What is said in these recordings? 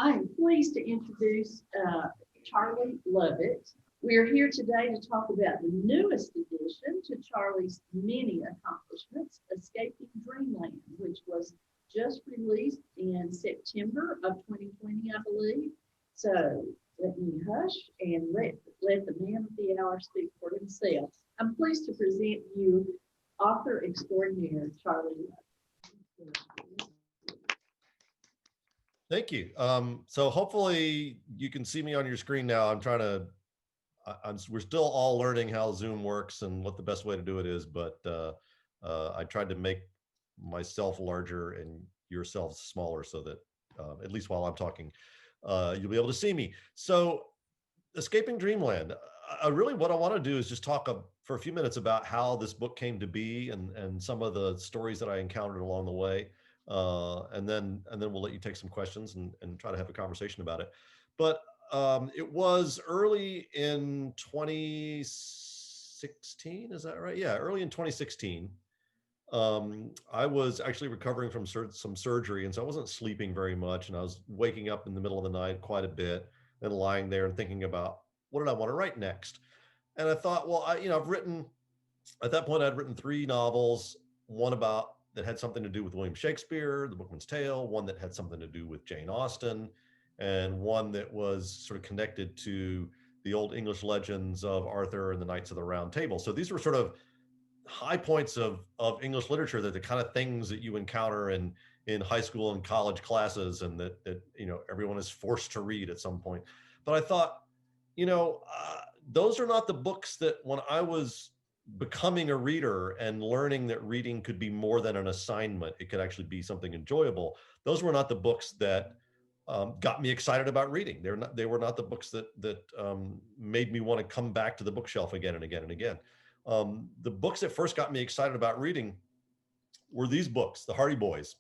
I am pleased to introduce Charlie Lovett. We are here today to talk about the newest addition to Charlie's many accomplishments, Escaping Dreamland, which was just released in September of 2020, I believe. So let me hush and let the man of the hour speak for himself. I'm pleased to present you author extraordinaire, Charlie Lovett. Thank you. So hopefully you can see me on your screen now. I'm trying to, we're still all learning how Zoom works and what the best way to do it is, but I tried to make myself larger and yourselves smaller so that at least while I'm talking, you'll be able to see me. So Escaping Dreamland, really what I want to do is just talk for a few minutes about how this book came to be and some of the stories that I encountered along the way. And then we'll let you take some questions and try to have a conversation about it. But it was early in 2016, is that right? Yeah, early in 2016. I was actually recovering from some surgery, and so I wasn't sleeping very much, and I was waking up in the middle of the night quite a bit and lying there and thinking about what did I want to write next. And I thought, well, I've written at that point I'd written three novels, one about that had something to do with William Shakespeare, The Bookman's Tale, one that had something to do with Jane Austen, and one that was sort of connected to the old English legends of Arthur and the Knights of the Round Table. So these were sort of high points of English literature, that the kind of things that you encounter in high school and college classes, and that everyone is forced to read at some point. But I thought, those are not the books that when I was becoming a reader and learning that reading could be more than an assignment, it could actually be something enjoyable. Those were not the books that got me excited about reading. They were not the books that made me want to come back to the bookshelf again and again and again. The books that first got me excited about reading were these books, the Hardy Boys.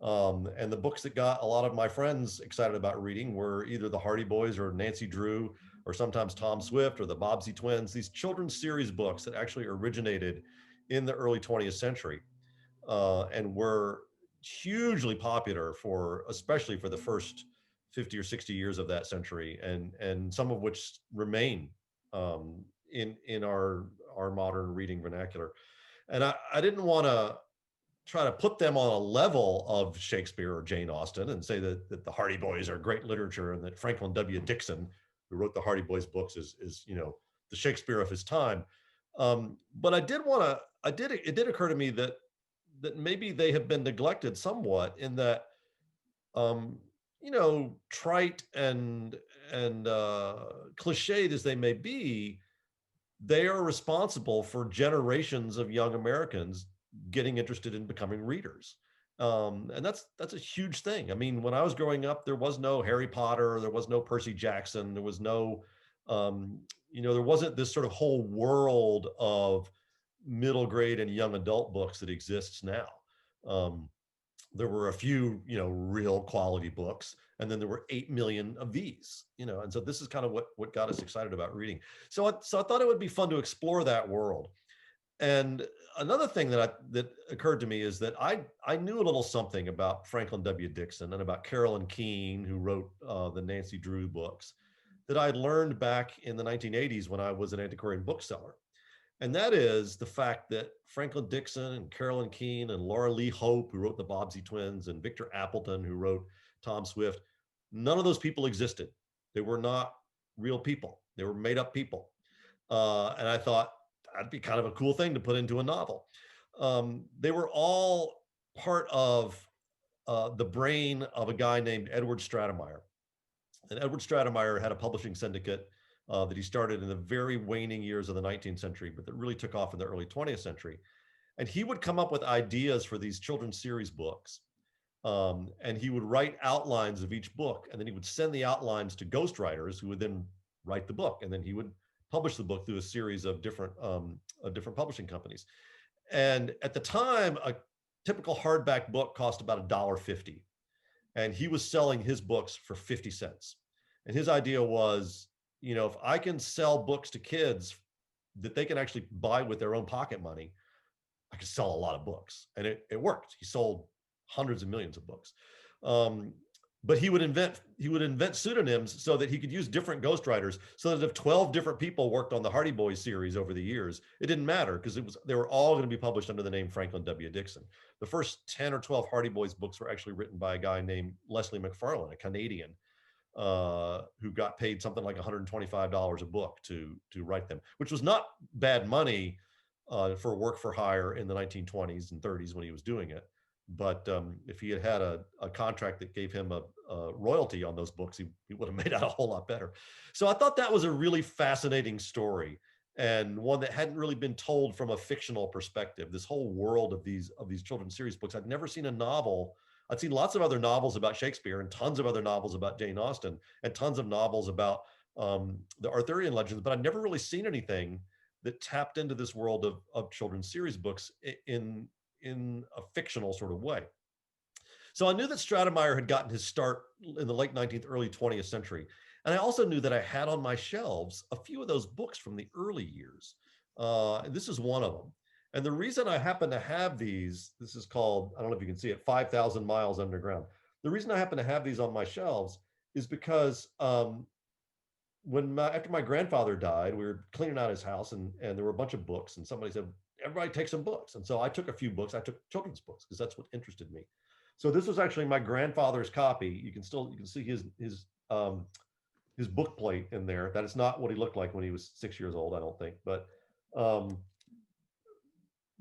And the books that got a lot of my friends excited about reading were either the Hardy Boys or Nancy Drew, or sometimes Tom Swift or the Bobbsey Twins, these children's series books that actually originated in the early 20th century and were hugely popular especially for the first 50 or 60 years of that century, and some of which remain in our modern reading vernacular. And I didn't want to try to put them on a level of Shakespeare or Jane Austen and say that the Hardy Boys are great literature and that Franklin W. Dixon, who wrote the Hardy Boys books, is the Shakespeare of his time. But it did occur to me that maybe they have been neglected somewhat, in that trite and cliched as they may be, they are responsible for generations of young Americans getting interested in becoming readers. And that's a huge thing. I mean, when I was growing up, there was no Harry Potter, there was no Percy Jackson, there was no, there wasn't this sort of whole world of middle grade and young adult books that exists now. There were a few, real quality books, and then there were 8 million of these, and so this is kind of what got us excited about reading. So I thought it would be fun to explore that world. And another thing that occurred to me is that I knew a little something about Franklin W. Dixon and about Carolyn Keene, who wrote the Nancy Drew books, that I had learned back in the 1980s when I was an antiquarian bookseller. And that is the fact that Franklin Dixon and Carolyn Keene and Laura Lee Hope, who wrote the Bobbsey Twins, and Victor Appleton, who wrote Tom Swift, none of those people existed. They were not real people. They were made up people. And I thought that'd be kind of a cool thing to put into a novel. They were all part of the brain of a guy named Edward Stratemeyer. And Edward Stratemeyer had a publishing syndicate that he started in the very waning years of the 19th century, but that really took off in the early 20th century. And he would come up with ideas for these children's series books. And he would write outlines of each book, and then he would send the outlines to ghostwriters who would then write the book. And then he would publish the book through a series of different publishing companies. And at the time, a typical hardback book cost about $1.50. And he was selling his books for 50 cents. And his idea was, if I can sell books to kids that they can actually buy with their own pocket money, I could sell a lot of books. And it worked. He sold hundreds of millions of books. but he would invent pseudonyms so that he could use different ghostwriters, so that if 12 different people worked on the Hardy Boys series over the years, it didn't matter because they were all going to be published under the name Franklin W. Dixon. The first 10 or 12 Hardy Boys books were actually written by a guy named Leslie McFarlane, a Canadian, who got paid something like $125 a book to write them, which was not bad money for work for hire in the 1920s and 30s when he was doing it. But if he had had a contract that gave him a royalty on those books, he would have made out a whole lot better. So I thought that was a really fascinating story, and one that hadn't really been told from a fictional perspective. This whole world of these children's series books. I'd never seen a novel. I'd seen lots of other novels about Shakespeare and tons of other novels about Jane Austen and tons of novels about the Arthurian legends, but I'd never really seen anything that tapped into this world of children's series books in a fictional sort of way. So I knew that Stratemeyer had gotten his start in the late 19th, early 20th century. And I also knew that I had on my shelves a few of those books from the early years. And this is one of them. And the reason I happen to have these, this is called, I don't know if you can see it, 5,000 Miles Underground. The reason I happen to have these on my shelves is because after my grandfather died, we were cleaning out his house, and there were a bunch of books, and somebody said, everybody take some books. And so I took a few books. I took children's books because that's what interested me. So this was actually my grandfather's copy. You can see his book plate in there. That is not what he looked like when he was 6 years old, I don't think. But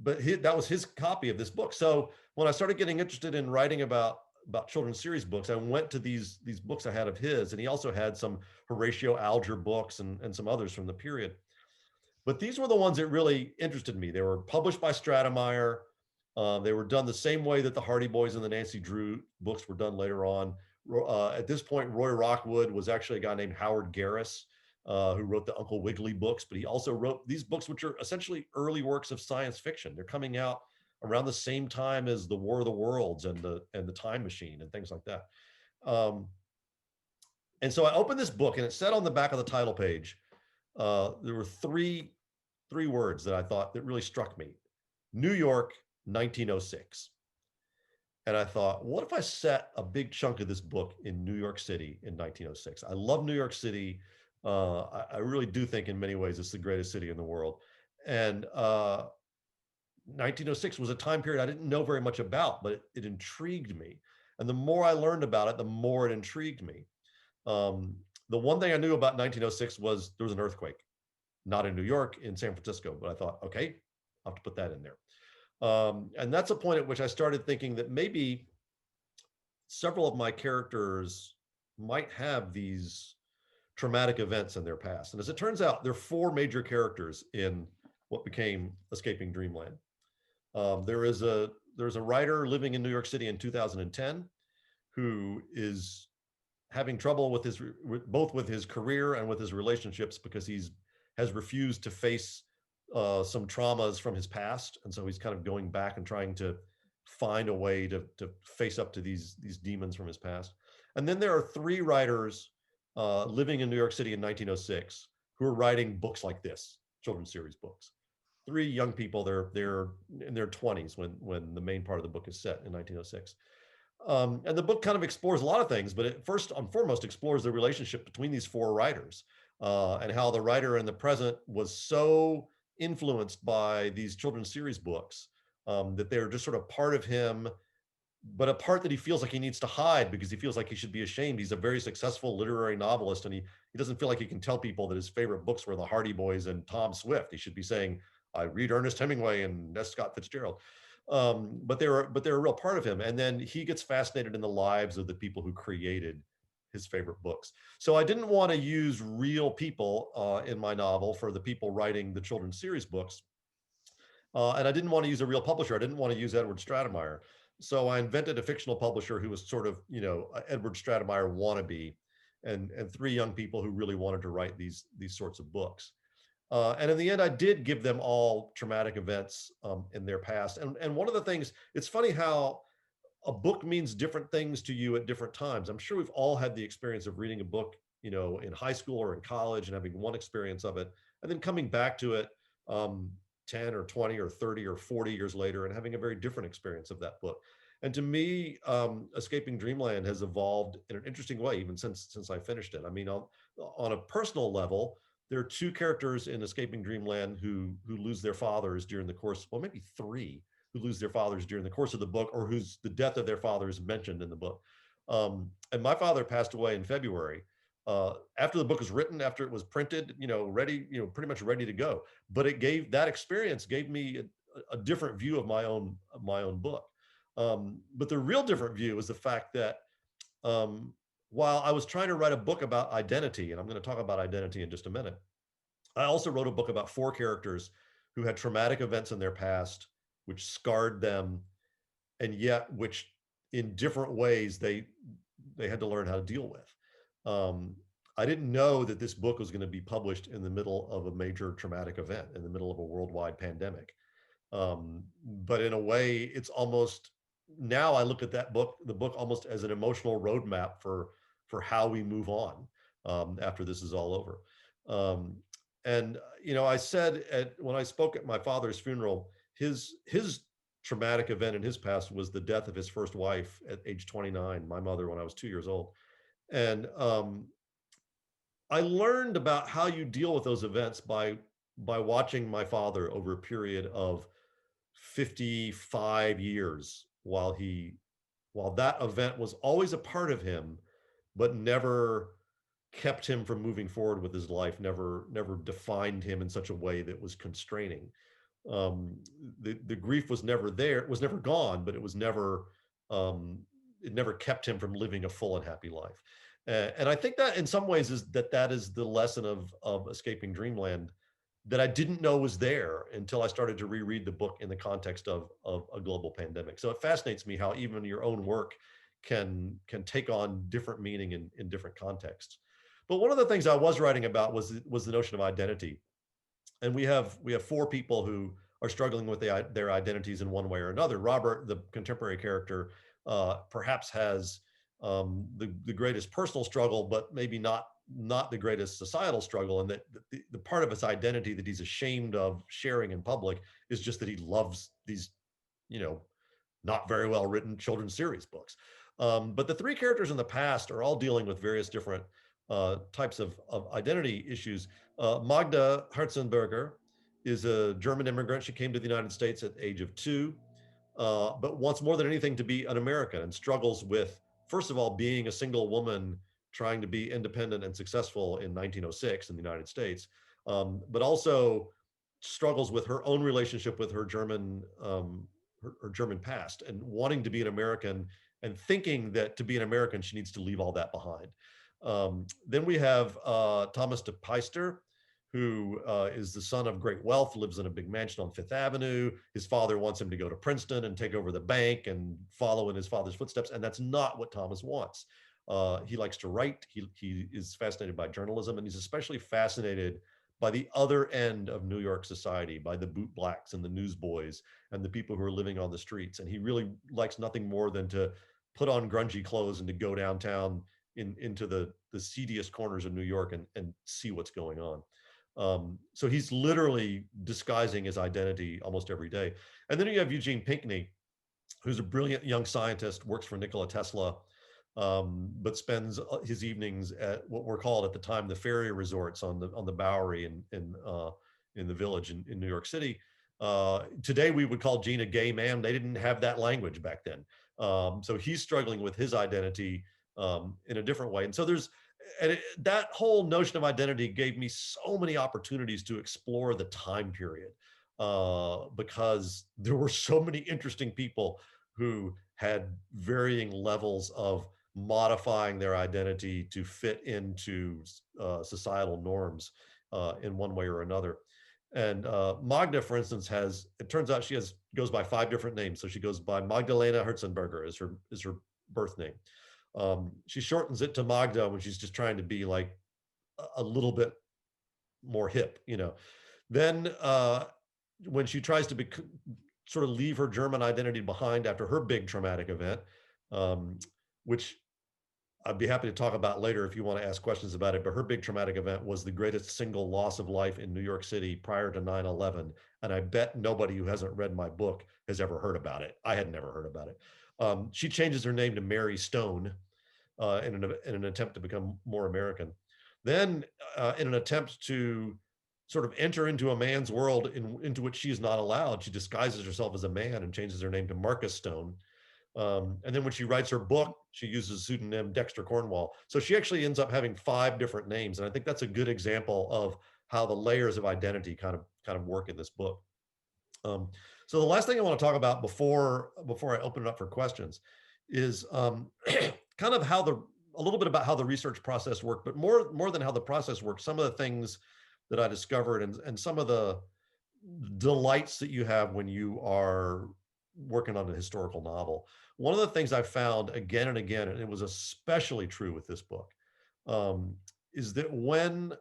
that was his copy of this book. So when I started getting interested in writing about children's series books, I went to these books I had of his, and he also had some Horatio Alger books and some others from the period. But these were the ones that really interested me. They were published by Stratemeyer. They were done the same way that the Hardy Boys and the Nancy Drew books were done later on. At this point, Roy Rockwood was actually a guy named Howard Garris, who wrote the Uncle Wiggily books, but he also wrote these books, which are essentially early works of science fiction. They're coming out around the same time as the War of the Worlds and the Time Machine and things like that. And so I opened this book, and it said on the back of the title page, there were three words that I thought that really struck me: New York, 1906. And I thought, what if I set a big chunk of this book in New York City in 1906? I love New York City. I really do think in many ways it's the greatest city in the world. And 1906 was a time period I didn't know very much about, but it intrigued me. And the more I learned about it, the more it intrigued me. The one thing I knew about 1906 was there was an earthquake, not in New York, in San Francisco. But I thought, okay, I'll have to put that in there. And that's a point at which I started thinking that maybe several of my characters might have these traumatic events in their past. And as it turns out, there are four major characters in what became Escaping Dreamland. There's a writer living in New York City in 2010 who is having trouble with both with his career and with his relationships, because has refused to face some traumas from his past, and so he's kind of going back and trying to find a way to face up to these demons from his past. And then there are three writers living in New York City in 1906 who are writing books like this, children's series books. Three young people, they're in their 20s when the main part of the book is set in 1906. And the book kind of explores a lot of things, but it first and foremost explores the relationship between these four writers, and how the writer in the present was so influenced by these children's series books that they're just sort of part of him, but a part that he feels like he needs to hide because he feels like he should be ashamed. He's a very successful literary novelist, and he doesn't feel like he can tell people that his favorite books were the Hardy Boys and Tom Swift. He should be saying, I read Ernest Hemingway and S. Scott Fitzgerald. But they're a real part of him. And then he gets fascinated in the lives of the people who created his favorite books. So I didn't want to use real people in my novel for the people writing the children's series books. And I didn't want to use a real publisher. I didn't want to use Edward Stratemeyer. So I invented a fictional publisher who was sort of, Edward Stratemeyer wannabe, and three young people who really wanted to write these sorts of books. And in the end, I did give them all traumatic events in their past. And one of the things, it's funny how a book means different things to you at different times. I'm sure we've all had the experience of reading a book, in high school or in college and having one experience of it, and then coming back to it 10 or 20 or 30 or 40 years later and having a very different experience of that book. And to me, Escaping Dreamland has evolved in an interesting way, even since I finished it. I mean, on a personal level, there are two characters in Escaping Dreamland who lose their fathers during the course, well, maybe three who lose their fathers during the course of the book, or whose the death of their father is mentioned in the book. And my father passed away in February. After the book was written, after it was printed, ready, pretty much ready to go. But that experience gave me a different view of my own book. But the real different view is the fact that um, while I was trying to write a book about identity, and I'm going to talk about identity in just a minute, I also wrote a book about four characters who had traumatic events in their past, which scarred them, and yet which in different ways they had to learn how to deal with. Um, I didn't know that this book was going to be published in the middle of a major traumatic event, in the middle of a worldwide pandemic. But in a way, it's almost, now I look at the book almost as an emotional roadmap for how we move on after this is all over. Um, and I said when I spoke at my father's funeral, his traumatic event in his past was the death of his first wife at age 29, my mother, when I was 2 years old. And I learned about how you deal with those events by watching my father over a period of 55 years, while that event was always a part of him, but never kept him from moving forward with his life, never defined him in such a way that was constraining. um, the grief was never there, it was never gone, but um, it never kept him from living a full and happy life. And I think that in some ways that is the lesson of Escaping Dreamland, that I didn't know was there until I started to reread the book in the context of a global pandemic. So it fascinates me how even your own work can take on different meaning in different contexts. But one of the things I was writing about was the notion of identity. And we have four people who are struggling with their identities in one way or another. Robert, the contemporary character, perhaps has the greatest personal struggle, but maybe not the greatest societal struggle, and that the part of his identity that he's ashamed of sharing in public is just that he loves these, you know, not very well written children's series books. But the three characters in the past are all dealing with various different types of identity issues. Magda Herzenberger is a German immigrant. She came to the United States at the age of 2, but wants more than anything to be an American, and struggles with, first of all, being a single woman trying to be independent and successful in 1906 in the United States, but also struggles with her own relationship with her her German past, and wanting to be an American, and thinking that to be an American she needs to leave all that behind. Then we have Thomas de Peister, who is the son of great wealth, lives in a big mansion on Fifth Avenue. His father wants him to go to Princeton and take over the bank and follow in his father's footsteps, and that's not what Thomas wants. He likes to write. He is fascinated by journalism, and he's especially fascinated by the other end of New York society, by the bootblacks and the newsboys and the people who are living on the streets. And he really likes nothing more than to put on grungy clothes and to go downtown into the seediest corners of New York and see what's going on. So he's literally disguising his identity almost every day. And then you have Eugene Pinckney, who's a brilliant young scientist, works for Nikola Tesla, but spends his evenings at what were called at the time the ferry resorts on the Bowery in the Village in New York City. Today we would call Gene a gay man. They didn't have that language back then. So he's struggling with his identity in a different way. And so that whole notion of identity gave me so many opportunities to explore the time period, because there were so many interesting people who had varying levels of modifying their identity to fit into societal norms in one way or another. And Magda, for instance, it turns out she goes by 5 different names. So she goes by Magdalena Herzenberger is her birth name. She shortens it to Magda when she's just trying to be like a little bit more hip, you know. Then when she tries to sort of leave her German identity behind after her big traumatic event, which I'd be happy to talk about later if you want to ask questions about it, but her big traumatic event was the greatest single loss of life in New York City prior to 9/11. And I bet nobody who hasn't read my book has ever heard about it. I had never heard about it. She changes her name to Mary Stone in an attempt to become more American. Then, in an attempt to sort of enter into a man's world into which she is not allowed, she disguises herself as a man and changes her name to Marcus Stone. And then when she writes her book, she uses the pseudonym Dexter Cornwall. So she actually ends up having 5 different names. And I think that's a good example of how the layers of identity kind of work in this book. So the last thing I want to talk about before I open it up for questions is kind of a little bit about how the research process worked, but more than how the process works, some of the things that I discovered and some of the delights that you have when you are working on a historical novel. One of the things I found again and again, and it was especially true with this book, is that when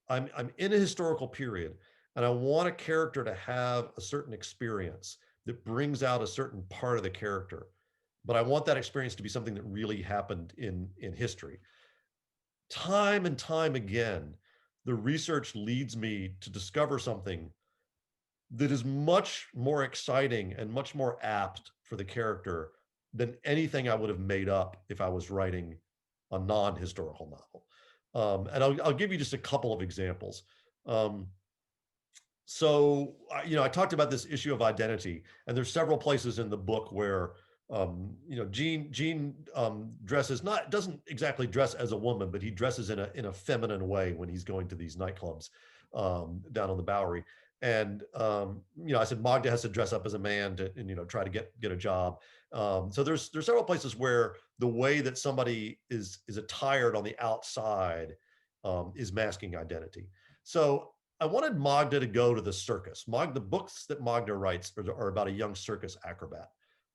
I'm in a historical period and I want a character to have a certain experience that brings out a certain part of the character, but I want that experience to be something that really happened in history. Time and time again, the research leads me to discover something that is much more exciting and much more apt for the character than anything I would have made up if I was writing a non-historical novel. And I'll give you just a couple of examples. I talked about this issue of identity, and there's several places in the book where Gene doesn't exactly dress as a woman, but he dresses in a feminine way when he's going to these nightclubs down on the Bowery. And I said Magda has to dress up as a man to try to get a job. So there's several places where the way that somebody is attired on the outside is masking identity. So I wanted Magda to go to the circus. The books that Magda writes are about a young circus acrobat,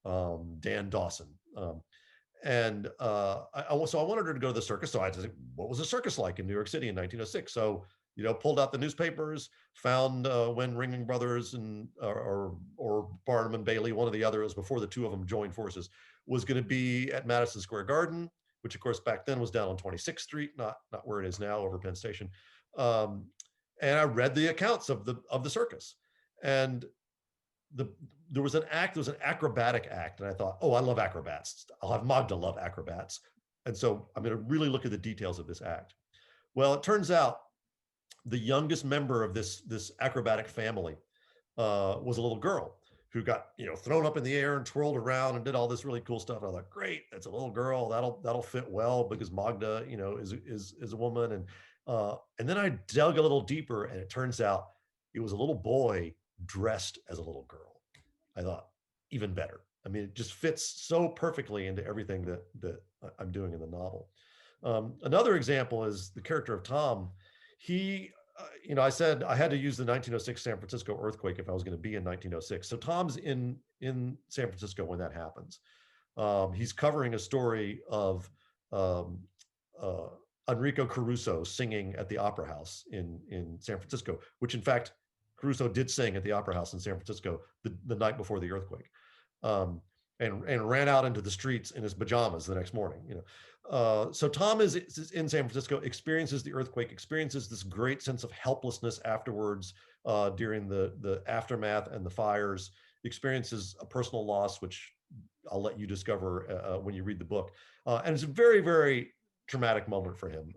Dan Dawson. So I wanted her to go to the circus. So I said, what was a circus like in New York City in 1906? So, pulled out the newspapers, found when Ringling Brothers or Barnum and Bailey, one of the others, before the two of them joined forces, was going to be at Madison Square Garden, which of course back then was down on 26th Street, not where it is now over Penn Station. And I read the accounts of the circus, and there was an acrobatic act, and I thought, oh, I love acrobats. I'll have Magda love acrobats, and so I'm going to really look at the details of this act. Well, it turns out the youngest member of this acrobatic family was a little girl who got thrown up in the air and twirled around and did all this really cool stuff. I thought, great, that's a little girl. That'll fit well because Magda is a woman. And then I dug a little deeper, and it turns out it was a little boy dressed as a little girl. I thought, even better. I mean, it just fits so perfectly into everything that I'm doing in the novel. Another example is the character of Tom. He, I said I had to use the 1906 San Francisco earthquake if I was going to be in 1906. So Tom's in San Francisco when that happens. He's covering a story of Enrico Caruso singing at the Opera House in San Francisco, which in fact Caruso did sing at the Opera House in San Francisco the night before the earthquake, and ran out into the streets in his pajamas the next morning. So Tom is in San Francisco, experiences the earthquake, experiences this great sense of helplessness afterwards during the aftermath and the fires, experiences a personal loss, which I'll let you discover when you read the book. And it's a very, very traumatic moment for him.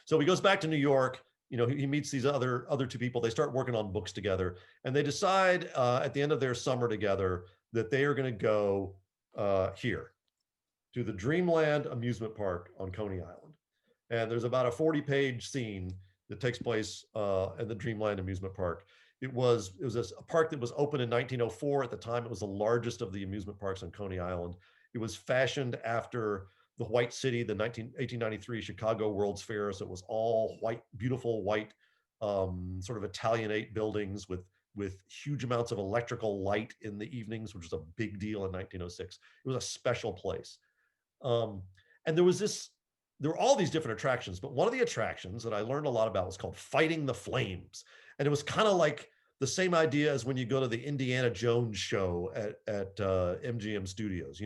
So he goes back to New York. He meets these other two people. They start working on books together, and they decide at the end of their summer together that they are going to go here to the Dreamland amusement park on Coney Island. And there's about a 40-page scene that takes place in the Dreamland amusement park. It was a park that was opened in 1904. At the time, it was the largest of the amusement parks on Coney Island. It was fashioned after the White City, the 1893 Chicago World's Fair. So it was all white, beautiful white, sort of Italianate buildings with huge amounts of electrical light in the evenings, which was a big deal in 1906. It was a special place. And there were all these different attractions, but one of the attractions that I learned a lot about was called Fighting the Flames. And it was kind of like the same idea as when you go to the Indiana Jones show at MGM Studios.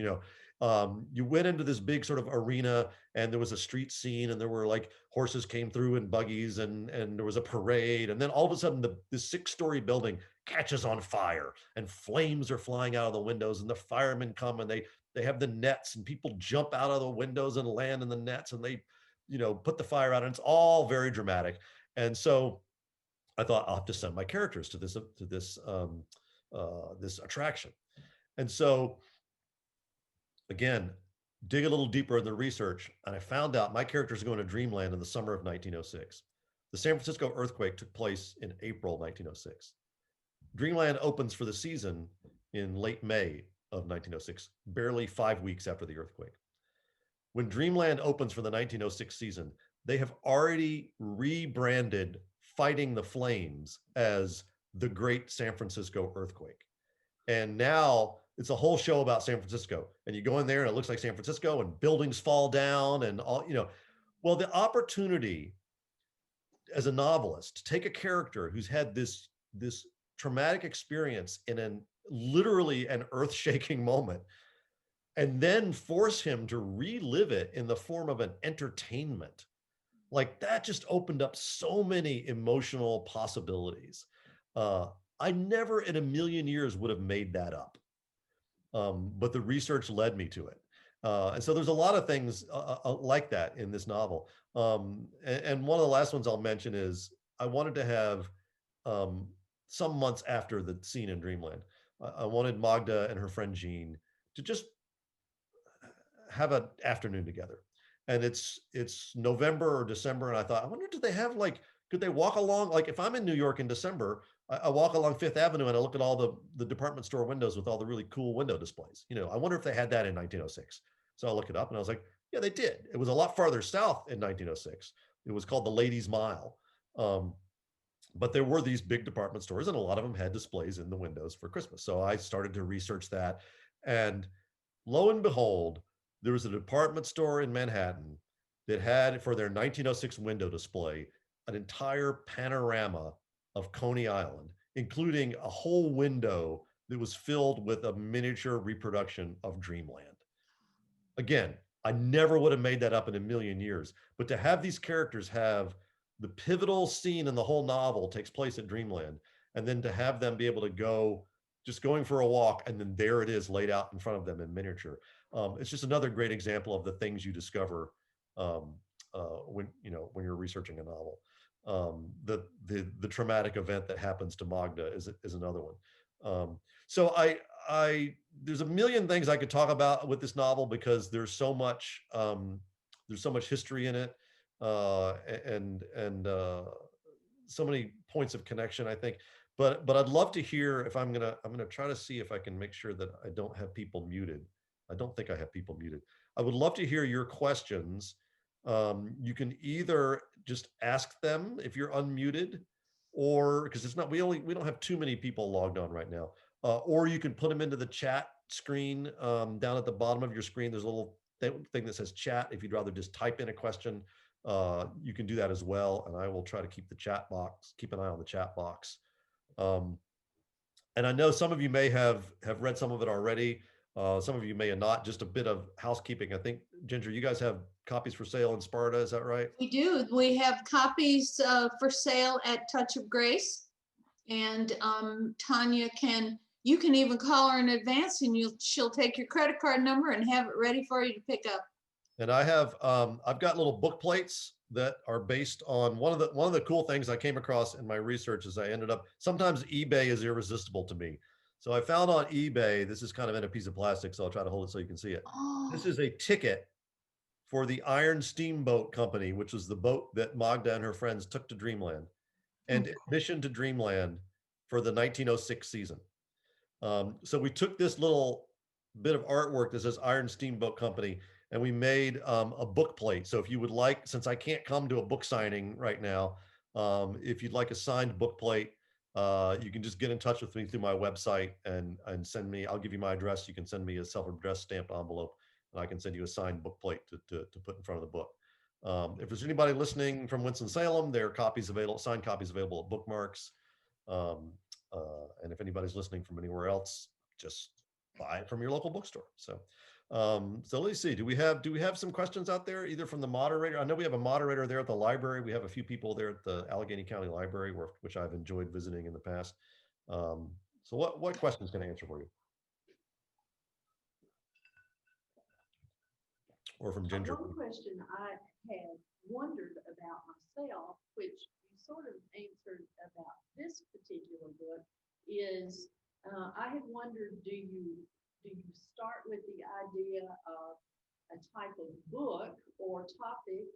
You went into this big sort of arena, and there was a street scene, and there were like horses came through in buggies, and there was a parade, and then all of a sudden the 6-story building catches on fire, and flames are flying out of the windows, and the firemen come, and they have the nets, and people jump out of the windows and land in the nets, and they, put the fire out, and it's all very dramatic. And so I thought I'll have to send my characters to this attraction. And so again, dig a little deeper in the research, and I found out my characters are going to Dreamland in the summer of 1906. The San Francisco earthquake took place in April 1906. Dreamland opens for the season in late May of 1906, barely 5 weeks after the earthquake. When Dreamland opens for the 1906 season, they have already rebranded Fighting the Flames as the Great San Francisco Earthquake. And now it's a whole show about San Francisco. And you go in there and it looks like San Francisco, and buildings fall down and all, Well, the opportunity as a novelist to take a character who's had this traumatic experience in literally an earth-shaking moment, and then force him to relive it in the form of an entertainment, like that just opened up so many emotional possibilities. I never in a million years would have made that up. But the research led me to it. And so there's a lot of things like that in this novel. And one of the last ones I'll mention is I wanted to have some months after the scene in Dreamland, I wanted Magda and her friend Jean to just have an afternoon together. And it's November or December, and I thought, I wonder, do they have like, could they walk along? Like if I'm in New York in December, I walk along Fifth Avenue and I look at all the department store windows with all the really cool window displays. I wonder if they had that in 1906. So I look it up and I was like, yeah, they did. It was a lot farther south in 1906. It was called the Ladies Mile. But there were these big department stores, and a lot of them had displays in the windows for Christmas. So I started to research that. And lo and behold, there was a department store in Manhattan that had, for their 1906 window display, an entire panorama of Coney Island, including a whole window that was filled with a miniature reproduction of Dreamland. Again, I never would have made that up in a million years, but to have these characters have the pivotal scene in the whole novel takes place at Dreamland, and then to have them be able to go just going for a walk, and then there it is laid out in front of them in miniature. It's just another great example of the things you discover when you're researching a novel. The traumatic event that happens to Magda is another one. So I there's a million things I could talk about with this novel, because there's so much history in it, and so many points of connection, I think. But I'd love to hear, if I'm gonna try to see if I can make sure that I don't have people muted. I don't think I have people muted. I would love to hear your questions. You can either just ask them if you're unmuted, or because we don't have too many people logged on right now, or you can put them into the chat screen down at the bottom of your screen. There's a little thing that says chat. If you'd rather just type in a question, you can do that as well, and I will try to keep an eye on the chat box. And I know some of you may have read some of it already. Some of you may have not. Just a bit of housekeeping. I think, Ginger, you guys have copies for sale in Sparta. Is that right? We do. We have copies for sale at Touch of Grace. And Tanya you can even call her in advance, and she'll take your credit card number and have it ready for you to pick up. And I've got little book plates that are based on one of the cool things I came across in my research is sometimes eBay is irresistible to me. So I found on eBay, this is kind of in a piece of plastic, so I'll try to hold it so you can see it. Oh. This is a ticket for the Iron Steamboat Company, which was the boat that Magda and her friends took to Dreamland, and admission to Dreamland for the 1906 season. So we took this little bit of artwork that says Iron Steamboat Company, and we made a book plate. So if you would like, since I can't come to a book signing right now, if you'd like a signed book plate, you can just get in touch with me through my website and send me, I'll give you my address. You can send me a self-addressed stamped envelope, and I can send you a signed book plate to put in front of the book. If there's anybody listening from Winston-Salem, there are signed copies available at Bookmarks. And if anybody's listening from anywhere else, just buy it from your local bookstore. So let's see. Do we have some questions out there, either from the moderator? I know we have a moderator there at the library. We have a few people there at the Alleghany County Library, which I've enjoyed visiting in the past. So what questions can I answer for you? Or from Ginger? One question I had wondered about myself, which you sort of answered about this particular book, is I had wondered, do you start with the idea of a type of book or topic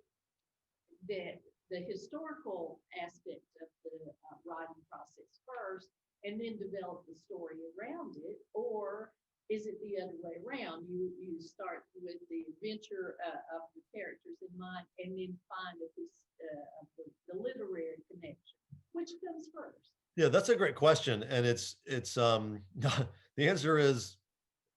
that the historical aspect of the writing process first, and then develop the story around it, or is it the other way around? You start with the adventure of the characters in mind, and then find the literary connection. Which comes first? Yeah, that's a great question, and it's the answer is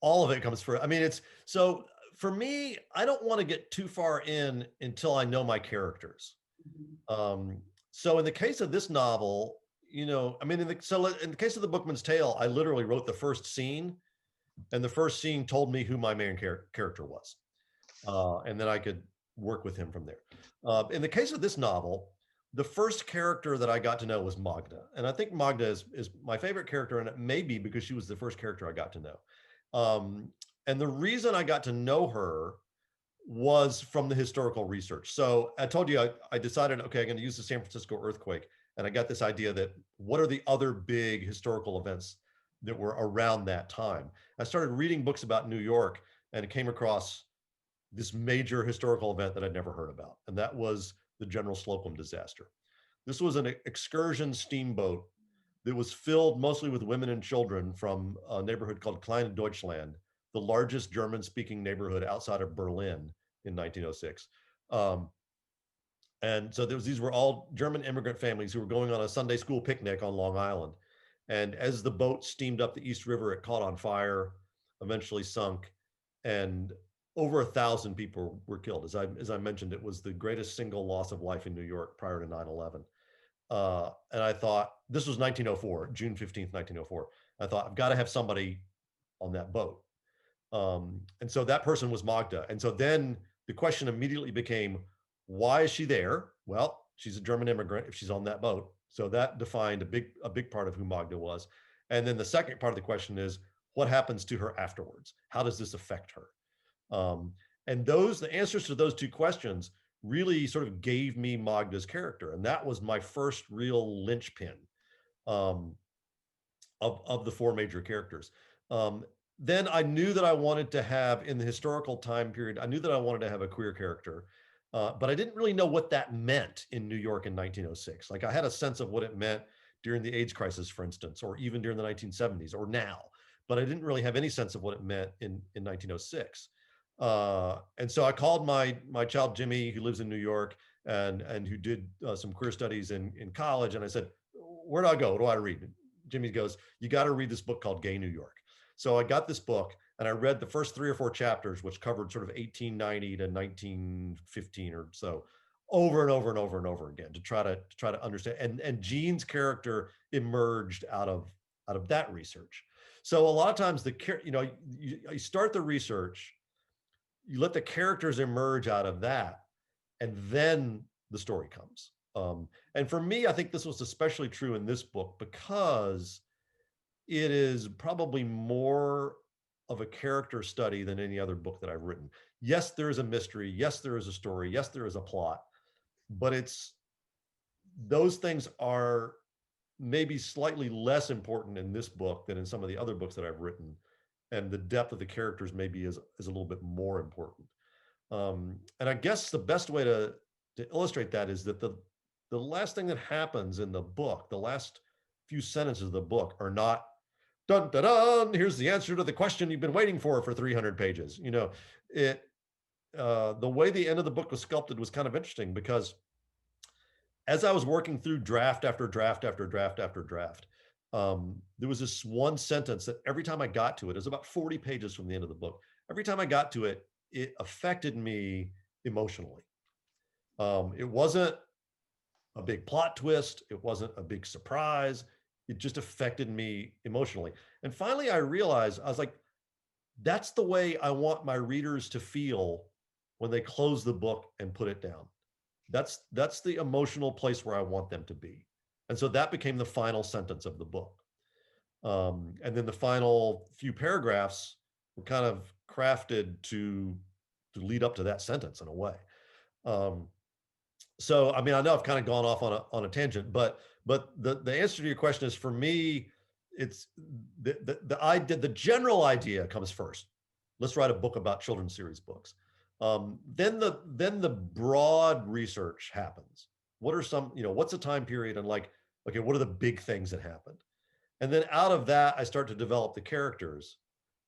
all of it comes first. I mean, it's so for me, I don't want to get too far in until I know my characters. So in the case of this novel, I mean, in the case of The Bookman's Tale, I literally wrote the first scene, and the first scene told me who my main character was, and then I could work with him from there. In the case of this novel, the first character that I got to know was Magda, and I think Magda is my favorite character, and it may be because she was the first character I got to know. And the reason I got to know her was from the historical research. So I told you I decided, okay, I'm going to use the San Francisco earthquake, and I got this idea that what are the other big historical events that were around that time? I started reading books about New York, and it came across this major historical event that I'd never heard about, and that was the General Slocum disaster. This was an excursion steamboat that was filled mostly with women and children from a neighborhood called Kleine Deutschland, the largest German-speaking neighborhood outside of Berlin in 1906. And so these were all German immigrant families who were going on a Sunday school picnic on Long Island. And as the boat steamed up the East River, it caught on fire, eventually sunk, and over 1,000 people were killed. As I mentioned, it was the greatest single loss of life in New York prior to 9/11. And I thought, this was 1904, June 15th, 1904. I thought, I've got to have somebody on that boat. And so that person was Magda. And so then the question immediately became, why is she there? Well, she's a German immigrant if she's on that boat. So that defined a big part of who Magda was. And then the second part of the question is, what happens to her afterwards? How does this affect her? And the answers to those two questions really sort of gave me Magda's character. And that was my first real linchpin of the four major characters. Then I knew that I wanted to have, in the historical time period, I knew that I wanted to have a queer character, but I didn't really know what that meant in New York in 1906. Like, I had a sense of what it meant during the AIDS crisis, for instance, or even during the 1970s or now, but I didn't really have any sense of what it meant in 1906. And so I called my child Jimmy, who lives in New York and who did some queer studies in college. And I said, where do I go? What do I read? And Jimmy goes, you got to read this book called Gay New York. So I got this book and I read the first 3 or 4 chapters, which covered sort of 1890 to 1915 or so, over and over and over and over again to try to understand. And Jean's character emerged out of that research. So a lot of times you start the research, you let the characters emerge out of that, and then the story comes. And for me, I think this was especially true in this book because it is probably more of a character study than any other book that I've written. Yes, there is a mystery. Yes, there is a story. Yes, there is a plot, but those things are maybe slightly less important in this book than in some of the other books that I've written. And the depth of the characters maybe is a little bit more important. And I guess the best way to illustrate that is that the last thing that happens in the book, the last few sentences of the book are not, dun, dun, dun, here's the answer to the question you've been waiting for 300 pages. The way the end of the book was sculpted was kind of interesting because as I was working through draft after draft after draft after draft, there was this one sentence that every time I got to it was about 40 pages from the end of the book. Every time I got to it, it affected me emotionally. It wasn't a big plot twist. It wasn't a big surprise. It just affected me emotionally. And finally, I realized, I was like, that's the way I want my readers to feel when they close the book and put it down. That's the emotional place where I want them to be. And so that became the final sentence of the book. And then the final few paragraphs were kind of crafted to lead up to that sentence in a way. So, I mean, I know I've kind of gone off on a tangent, but the answer to your question is, for me, it's the general idea comes first. Let's write a book about children's series books. Then the broad research happens. What are some, what's a time period, and like, okay, what are the big things that happened? And then out of that, I start to develop the characters.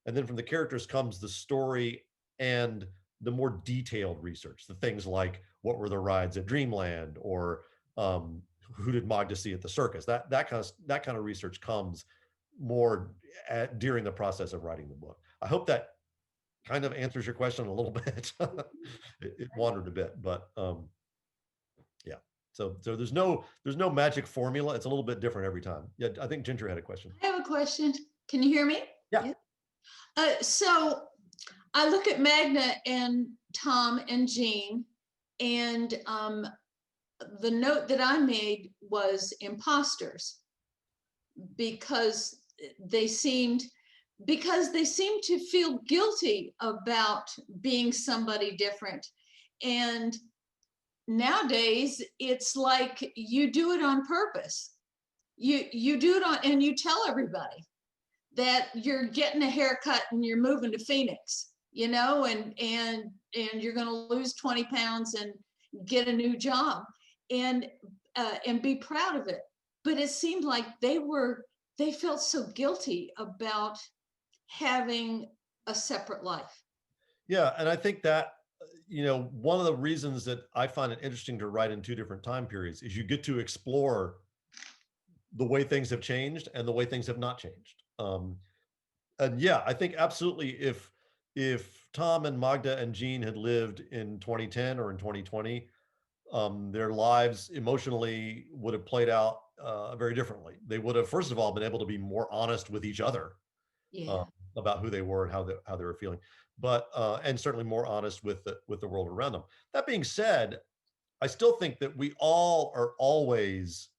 And then from the characters comes the story and the more detailed research, the things like, what were the rides at Dreamland, or who did Magda see at the circus? That kind of research comes more during the process of writing the book. I hope that kind of answers your question a little bit. It wandered a bit, but yeah. So there's no magic formula. It's a little bit different every time. Yeah, I think Ginger had a question. I have a question. Can you hear me? Yeah. So I look at Magda and Tom and Jean, and the note that I made was imposters, because they seemed to feel guilty about being somebody different. And nowadays, it's like you do it on purpose. You do it on, and you tell everybody that you're getting a haircut and you're moving to Phoenix, and you're going to lose 20 pounds and get a new job, and be proud of it. But it seemed like they felt so guilty about having a separate life. Yeah, and I think that, one of the reasons that I find it interesting to write in two different time periods is you get to explore the way things have changed and the way things have not changed. And yeah, I think absolutely, if Tom and Magda and Jean had lived in 2010 or in 2020, their lives emotionally would have played out very differently. They would have, first of all, been able to be more honest with each other. Yeah. About who they were and how they were feeling, but and certainly more honest with the world around them. That being said, I still think that we all are always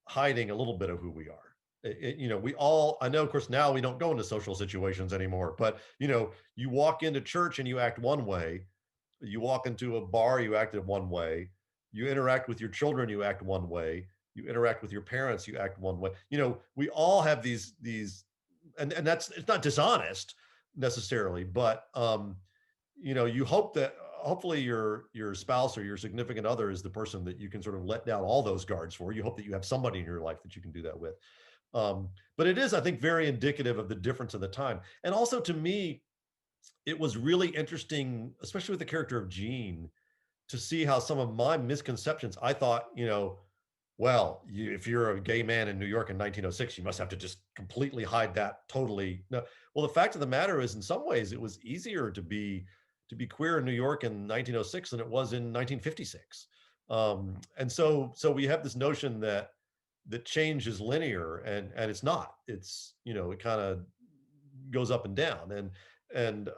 hiding a little bit of who we are. We all, I know, of course, now we don't go into social situations anymore, but you walk into church and you act one way, you walk into a bar, you act in one way, you interact with your children, you act one way, you interact with your parents, you act one way. We all have these and that's, it's not dishonest necessarily, but you hope that hopefully your spouse or your significant other is the person that you can sort of let down all those guards for. You hope that you have somebody in your life that you can do that with. But it is, I think, very indicative of the difference in the time. And also, to me, it was really interesting, especially with the character of Jean, to see how some of my misconceptions, I thought, well, if you're a gay man in New York in 1906, you must have to just completely hide that totally. No. Well, the fact of the matter is, in some ways, it was easier to be queer in New York in 1906 than it was in 1956. And so we have this notion that change is linear, and it's not. It's, it kind of goes up and down, and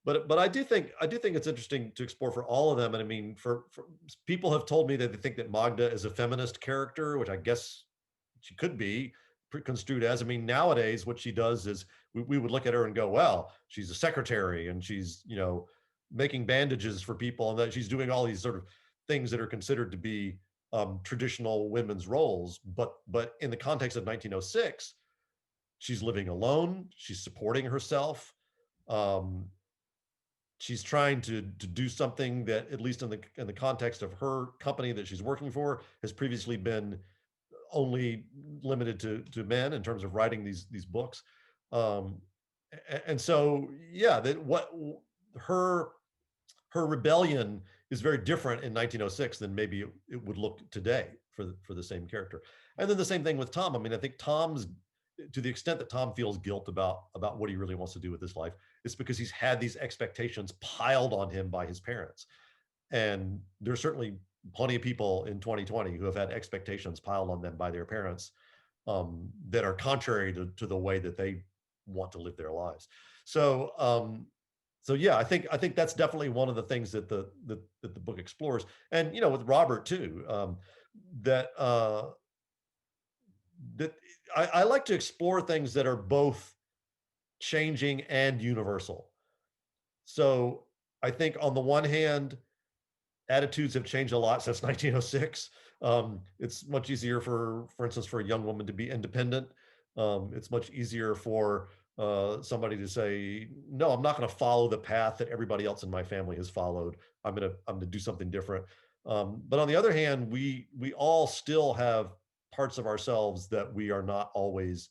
but I do think it's interesting to explore for all of them. And I mean, for people have told me that they think that Magda is a feminist character, which I guess she could be construed as. I mean, nowadays what she does is we would look at her and go, well, she's a secretary and she's, making bandages for people, and that she's doing all these sort of things that are considered to be traditional women's roles. But in the context of 1906, she's living alone, she's supporting herself. She's trying to do something that, at least in the context of her company that she's working for, has previously been only limited to men in terms of writing these books. And so, yeah, that what her rebellion is very different in 1906 than maybe it would look today for the same character. And then the same thing with Tom. I mean, I think Tom's, to the extent that Tom feels guilt about what he really wants to do with his life, it's because he's had these expectations piled on him by his parents. And there's certainly plenty of people in 2020 who have had expectations piled on them by their parents that are contrary to the way that they want to live their lives. So yeah, I think that's definitely one of the things that the book explores, and with Robert too, that that I like to explore things that are both changing and universal. So I think on the one hand, attitudes have changed a lot since 1906. It's much easier for instance, for a young woman to be independent. It's much easier for somebody to say, "No, I'm not going to follow the path that everybody else in my family has followed. I'm gonna do something different." But on the other hand, we all still have parts of ourselves that we are not always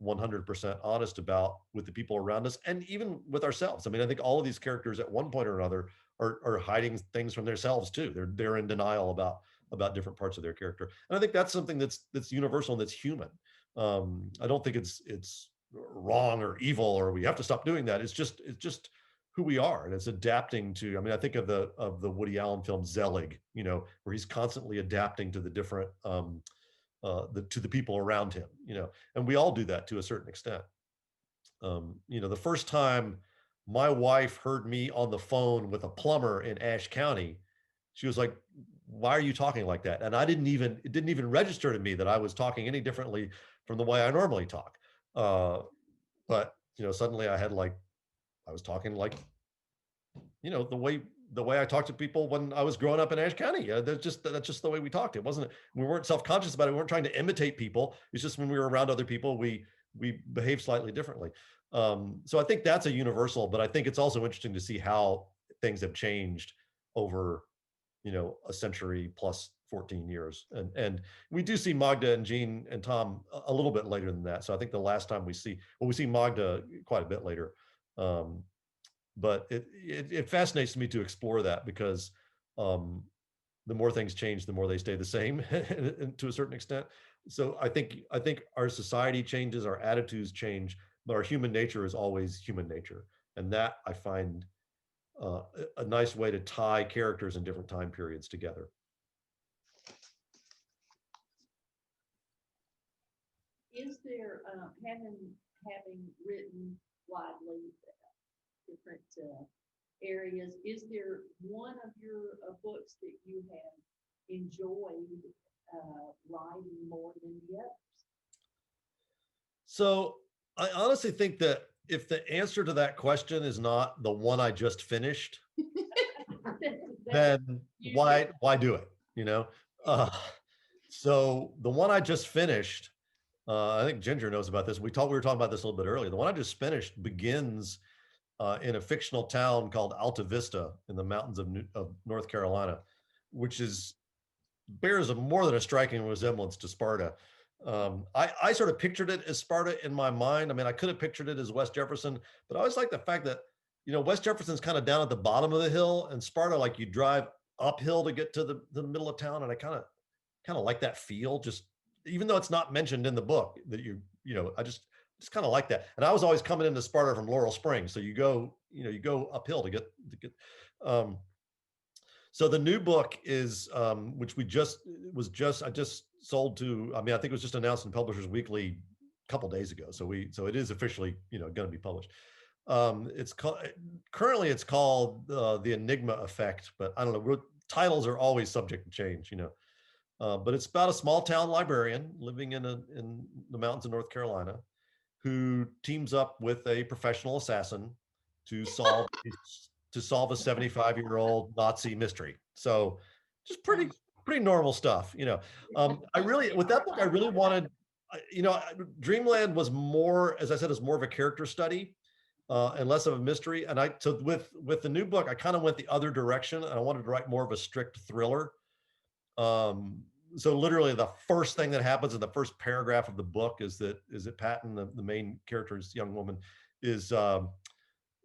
100% honest about with the people around us and even with ourselves. I mean, I think all of these characters at one point or another are hiding things from themselves too. They're in denial about different parts of their character. And I think that's something that's universal and that's human. I don't think it's wrong or evil or we have to stop doing that. It's just who we are, and it's adapting to. I mean, I think of the Woody Allen film Zelig, where he's constantly adapting to the different to the people around him, and we all do that to a certain extent. The first time my wife heard me on the phone with a plumber in Ashe County, she was like, "Why are you talking like that?" And it didn't even register to me that I was talking any differently from the way I normally talk. But suddenly I was talking like the way I talked to people when I was growing up in Ashe County. That's just the way we talked. We weren't self-conscious about it. We weren't trying to imitate people. It's just when we were around other people, we behave slightly differently. So I think that's a universal, but I think it's also interesting to see how things have changed over, a century plus 14 years. And we do see Magda and Jean and Tom a little bit later than that. So I think the last time we see Magda quite a bit later. But it fascinates me to explore that because the more things change, the more they stay the same to a certain extent. So I think our society changes, our attitudes change, but our human nature is always human nature, and that I find a nice way to tie characters in different time periods together. Is there, having written widely different areas, is there one of your books that you have enjoyed writing more than the others? So I honestly think that if the answer to that question is not the one I just finished, then why do it? Uh, so the one I just finished, I think Ginger knows about this. We were talking about this a little bit earlier. The one I just finished begins in a fictional town called Alta Vista in the mountains of North Carolina, which bears more than a striking resemblance to Sparta. I sort of pictured it as Sparta in my mind. I mean, I could have pictured it as West Jefferson, but I always like the fact that, West Jefferson's kind of down at the bottom of the hill, and Sparta, like you drive uphill to get to the middle of town. And I kind of like that feel, just even though it's not mentioned in the book that I just kind of like that. And I was always coming into Sparta from Laurel Springs. So you go uphill to get, so the new book is, which I just sold to, I mean, I think it was just announced in Publishers Weekly a couple days ago. So it is officially, going to be published. Currently it's called The Enigma Effect, but I don't know, titles are always subject to change, but it's about a small town librarian living in the mountains of North Carolina who teams up with a professional assassin to solve a 75-year-old Nazi mystery. So just pretty normal stuff, I really, with that book, I really wanted, Dreamland was more, as I said, is more of a character study and less of a mystery. And so with the new book, I kind of went the other direction, and I wanted to write more of a strict thriller. So literally the first thing that happens in the first paragraph of the book is that Patton, the main character's young woman, is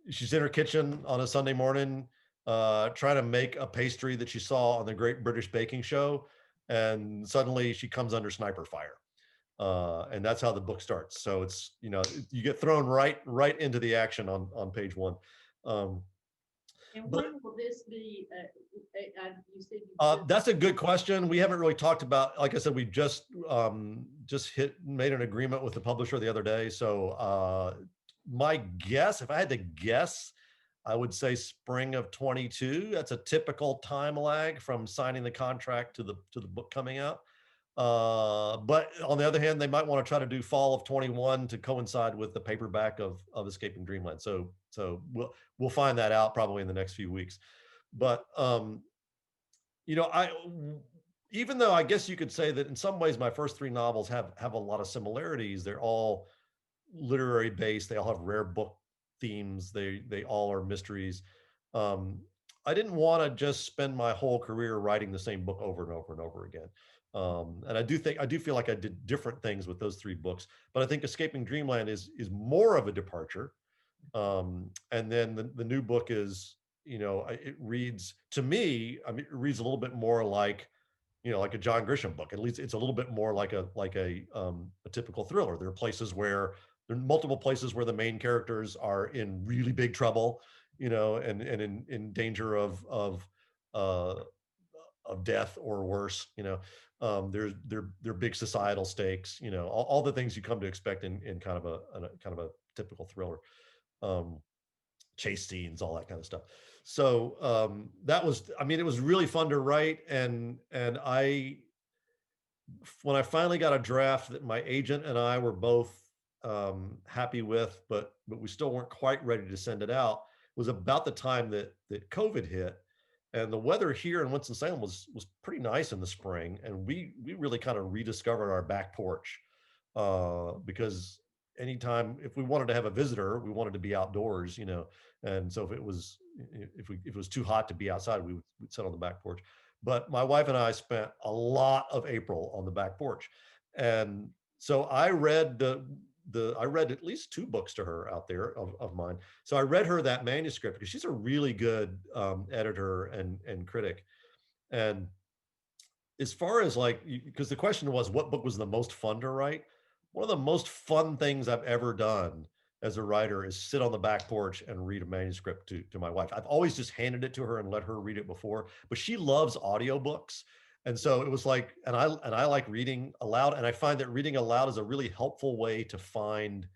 she's in her kitchen on a Sunday morning, trying to make a pastry that she saw on the Great British Baking Show, and suddenly she comes under sniper fire, and that's how the book starts. So it's you get thrown right into the action on page one. And when will this be? You said that's a good question. We haven't really talked about. Like I said, we just made an agreement with the publisher the other day. So my guess, if I had to guess, I would say spring of 22. That's a typical time lag from signing the contract to the book coming out. But on the other hand, they might want to try to do fall of 21 to coincide with the paperback of Escaping Dreamland. So we'll find that out probably in the next few weeks. But I even though I guess you could say that in some ways my first three novels have a lot of similarities. They're all literary based. They all have rare book themes. They all are mysteries. Um, I didn't want to just spend my whole career writing the same book over and over and over again. And I do feel like I did different things with those three books, but I think Escaping Dreamland is more of a departure. And then the new book is, it reads to me, I mean, it reads a little bit more like, like a John Grisham book. At least it's a little bit more like a typical thriller. There are multiple places where the main characters are in really big trouble, and in danger uh, of death or worse. There are big societal stakes. All the things you come to expect in kind of a typical thriller. Um, Chase scenes, all that kind of stuff. So that was, I mean, it was really fun to write, and when I finally got a draft that my agent and I were both happy with, but we still weren't quite ready to send it out, was about the time that COVID hit, and the weather here in Winston Salem was pretty nice in the spring, and we really kind of rediscovered our back porch because anytime if we wanted to have a visitor, we wanted to be outdoors, and so if it was too hot to be outside, we'd sit on the back porch. But my wife and I spent a lot of April on the back porch. And so I read I read at least two books to her out there of mine. So I read her that manuscript because she's a really good editor and critic. And as far as like, because the question was, what book was the most fun to write? One of the most fun things I've ever done as a writer is sit on the back porch and read a manuscript to my wife. I've always just handed it to her and let her read it before, but she loves audiobooks. And so it was like, and I like reading aloud, and I find that reading aloud is a really helpful way to find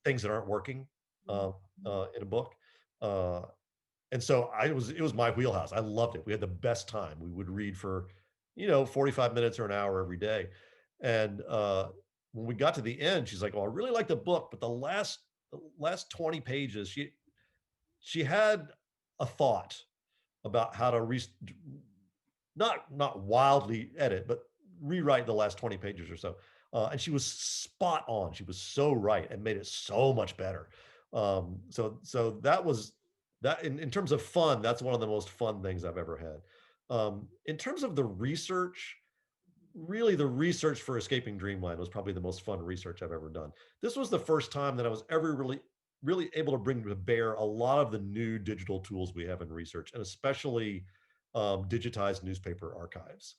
things that aren't working in a book. Uh, and so it was my wheelhouse. I loved it. We had the best time. We would read for, 45 minutes or an hour every day. And when we got to the end, she's like, "Well, I really like the book, but the last 20 pages, she had a thought about how to not wildly edit, but rewrite the last 20 pages or so." And she was spot on. She was so right and made it so much better. So that was that in terms of fun, that's one of the most fun things I've ever had. In terms of the research, really the research for Escaping Dreamland was probably the most fun research I've ever done. This was the first time that I was ever really able to bring to bear a lot of the new digital tools we have in research, and especially digitized newspaper archives.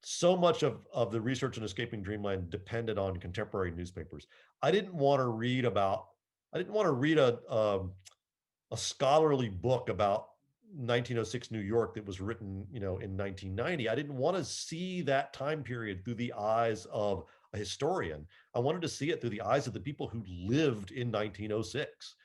So much of the research in Escaping Dreamland depended on contemporary newspapers. I didn't want to read about, I didn't want to read a scholarly book about 1906 New York that was written, in 1990. I didn't want to see that time period through the eyes of a historian. I wanted to see it through the eyes of the people who lived in 1906.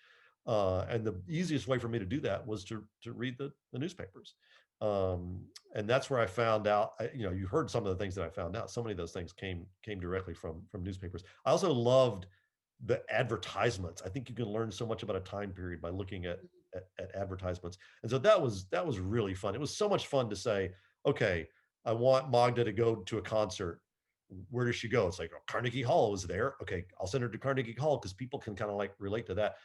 And the easiest way for me to do that was to read the newspapers. And that's where I found out, you heard some of the things that I found out. So many of those things came directly from newspapers. I also loved the advertisements. I think you can learn so much about a time period by looking at advertisements. And so that was really fun. It was so much fun to say, okay, I want Magda to go to a concert. Where does she go? It's like, oh, Carnegie Hall was there. Okay, I'll send her to Carnegie Hall because people can kind of like relate to that.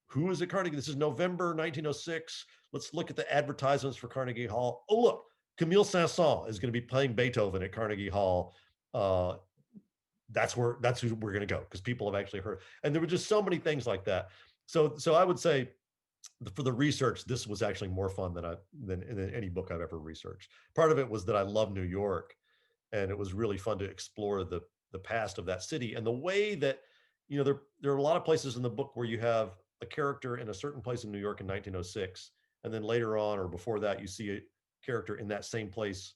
Who is at Carnegie? This is November 1906. Let's look at the advertisements for Carnegie Hall. Oh, look, Camille Saint-Saëns is going to be playing Beethoven at Carnegie Hall. That's who we're going to go because people have actually heard. And there were just so many things like that. So I would say for the research, this was actually more fun than any book I've ever researched. Part of it was that I love New York, and it was really fun to explore the past of that city and the way that there are a lot of places in the book where you have a character in a certain place in New York in 1906, and then later on or before that you see a character in that same place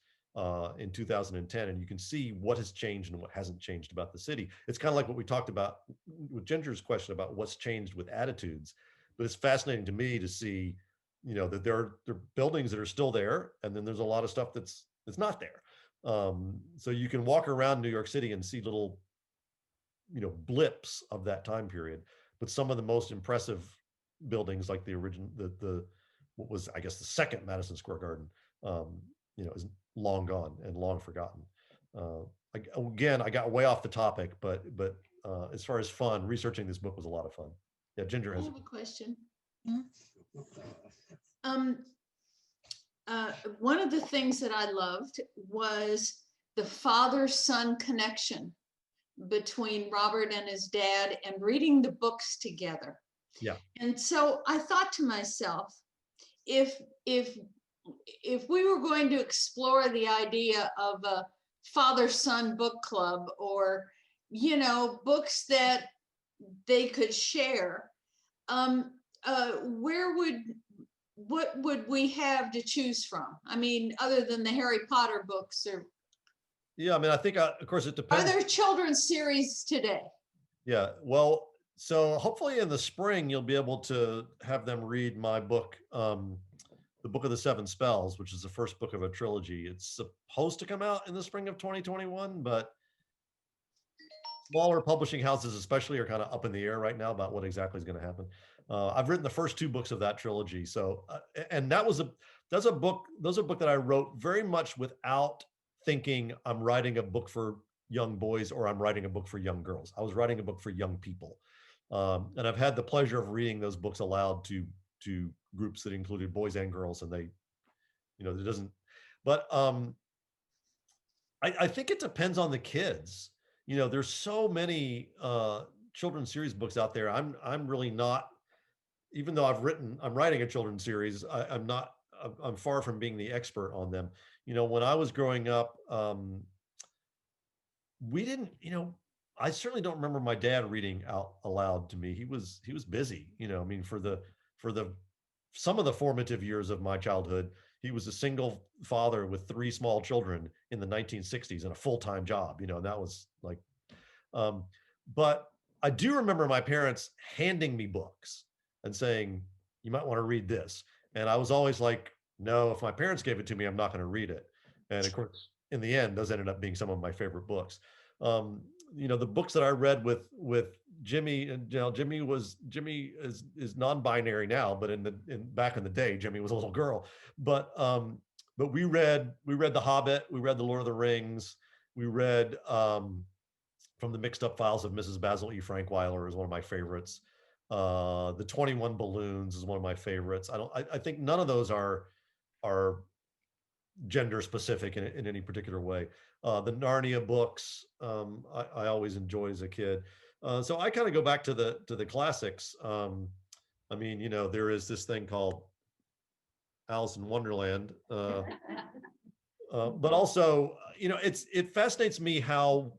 in 2010, and you can see what has changed and what hasn't changed about the city. It's kind of like what we talked about with Ginger's question about what's changed with attitudes, but it's fascinating to me to see, that there are buildings that are still there, and then there's a lot of stuff that's not there. So you can walk around New York City and see little, blips of that time period, but some of the most impressive buildings, like the original, the what was, I guess, the second Madison Square Garden, is long gone and long forgotten. Again, I got way off the topic, but as far as fun, researching this book was a lot of fun. Yeah, Ginger I has have a question. Um, one of the things that I loved was the father-son connection between Robert and his dad, and reading the books together. Yeah. And so I thought to myself, if we were going to explore the idea of a father-son book club, or books that they could share, what would we have to choose from? I mean, other than the Harry Potter books, or Yeah, I mean, I think, of course, it are depends. there children's series today? Yeah, well, so hopefully in the spring, you'll be able to have them read my book, The Book of the Seven Spells, which is the first book of a trilogy. It's supposed to come out in the spring of 2021, but smaller publishing houses especially are kind of up in the air right now about what exactly is going to happen. I've written the first two books of that trilogy. So, and those are a book that I wrote very much without thinking I'm writing a book for young boys or I'm writing a book for young girls. I was writing a book for young people. And I've had the pleasure of reading those books aloud to groups that included boys and girls, and it doesn't, but I think it depends on the kids. There's so many children's series books out there. I'm really not, even though I'm writing a children's series, I'm far from being the expert on them. When I was growing up, we didn't, I certainly don't remember my dad reading out aloud to me. He was busy, I mean, for the some of the formative years of my childhood, he was a single father with 3 small children in the 1960s and a full-time job, and that was like, but I do remember my parents handing me books and saying, you might want to read this. And I was always like, no, if my parents gave it to me, I'm not going to read it. And of course, in the end, those ended up being some of my favorite books. The books that I read with Jimmy, and Jimmy is non-binary now, but back in the day, Jimmy was a little girl. But we read The Hobbit, we read The Lord of the Rings, we read From the Mixed Up Files of Mrs. Basil E. Frankweiler is one of my favorites. The 21 Balloons is one of my favorites. I think none of those are gender specific in any particular way. The Narnia books, I always enjoy as a kid. So I kind of go back to the classics. I mean, there is this thing called Alice in Wonderland, but also, it fascinates me how,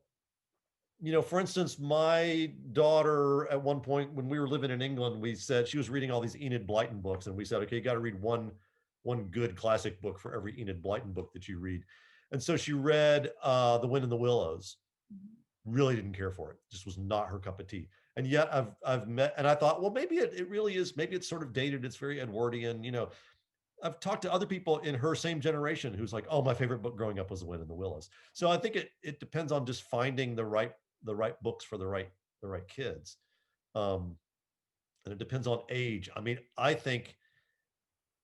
for instance, my daughter at one point when we were living in England, we said she was reading all these Enid Blyton books, and we said, okay, you got to read one good classic book for every Enid Blyton book that you read. And so she read The Wind in the Willows. Really didn't care for it. Just was not her cup of tea. And yet I've met, and I thought, well, maybe it really is. Maybe it's sort of dated. It's very Edwardian. I've talked to other people in her same generation who's like, oh, my favorite book growing up was The Wind in the Willows. So I think it depends on just finding the right books for the right kids. And it depends on age. I mean, I think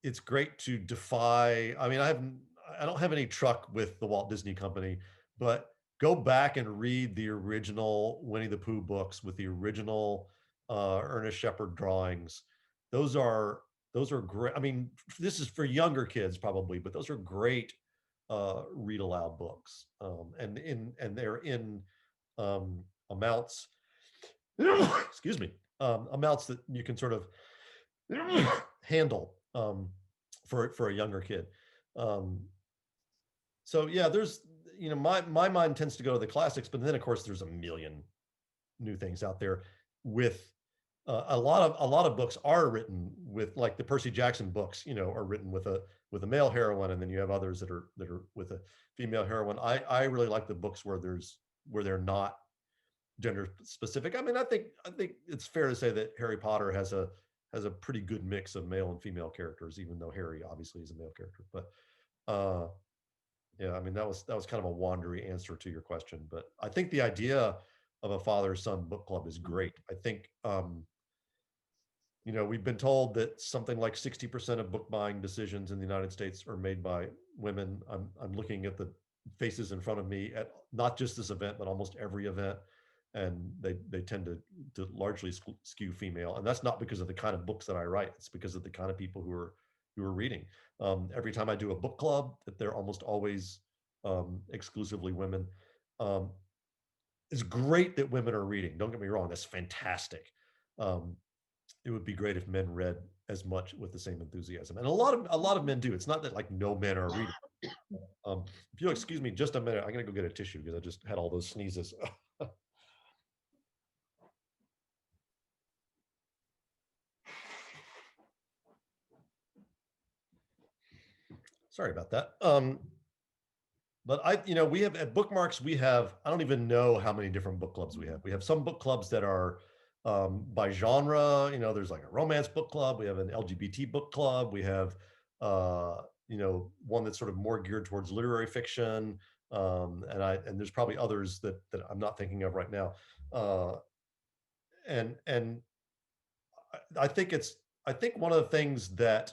it's great to defy. I mean, I don't have any truck with the Walt Disney Company, but go back and read the original Winnie the Pooh books with the original Ernest Shepard drawings. Those are great. I mean, this is for younger kids probably, but those are great read aloud books. And they're in amounts, excuse me, amounts that you can sort of handle for a younger kid. So yeah, there's, my mind tends to go to the classics, but then of course there's a million new things out there with a lot of books are written with like the Percy Jackson books, are written with a male heroine, and then you have others that are with a female heroine. I really like the books where they're not gender specific. I mean, I think it's fair to say that Harry Potter has a pretty good mix of male and female characters, even though Harry obviously is a male character. But uh, yeah, I mean that was kind of a wandery answer to your question, but I think the idea of a father-son book club is great. I think we've been told that something like 60% of book buying decisions in the United States are made by women. I'm looking at the faces in front of me at not just this event, but almost every event, and they tend to largely skew female, and that's not because of the kind of books that I write. It's because of the kind of people who are reading. Every time I do a book club, that they're almost always exclusively women. Um, it's great that women are reading. Don't get me wrong; that's fantastic. Um, it would be great if men read as much with the same enthusiasm, and a lot of men do. It's not that like no men are reading. If you'll excuse me just a minute, I'm gonna go get a tissue because I just had all those sneezes. Sorry about that. But we have at Bookmarks, we have, I don't even know how many different book clubs we have. We have some book clubs that are by genre. There's like a romance book club. We have an LGBT book club. We have, one that's sort of more geared towards literary fiction. And there's probably others that I'm not thinking of right now. And I think I think one of the things that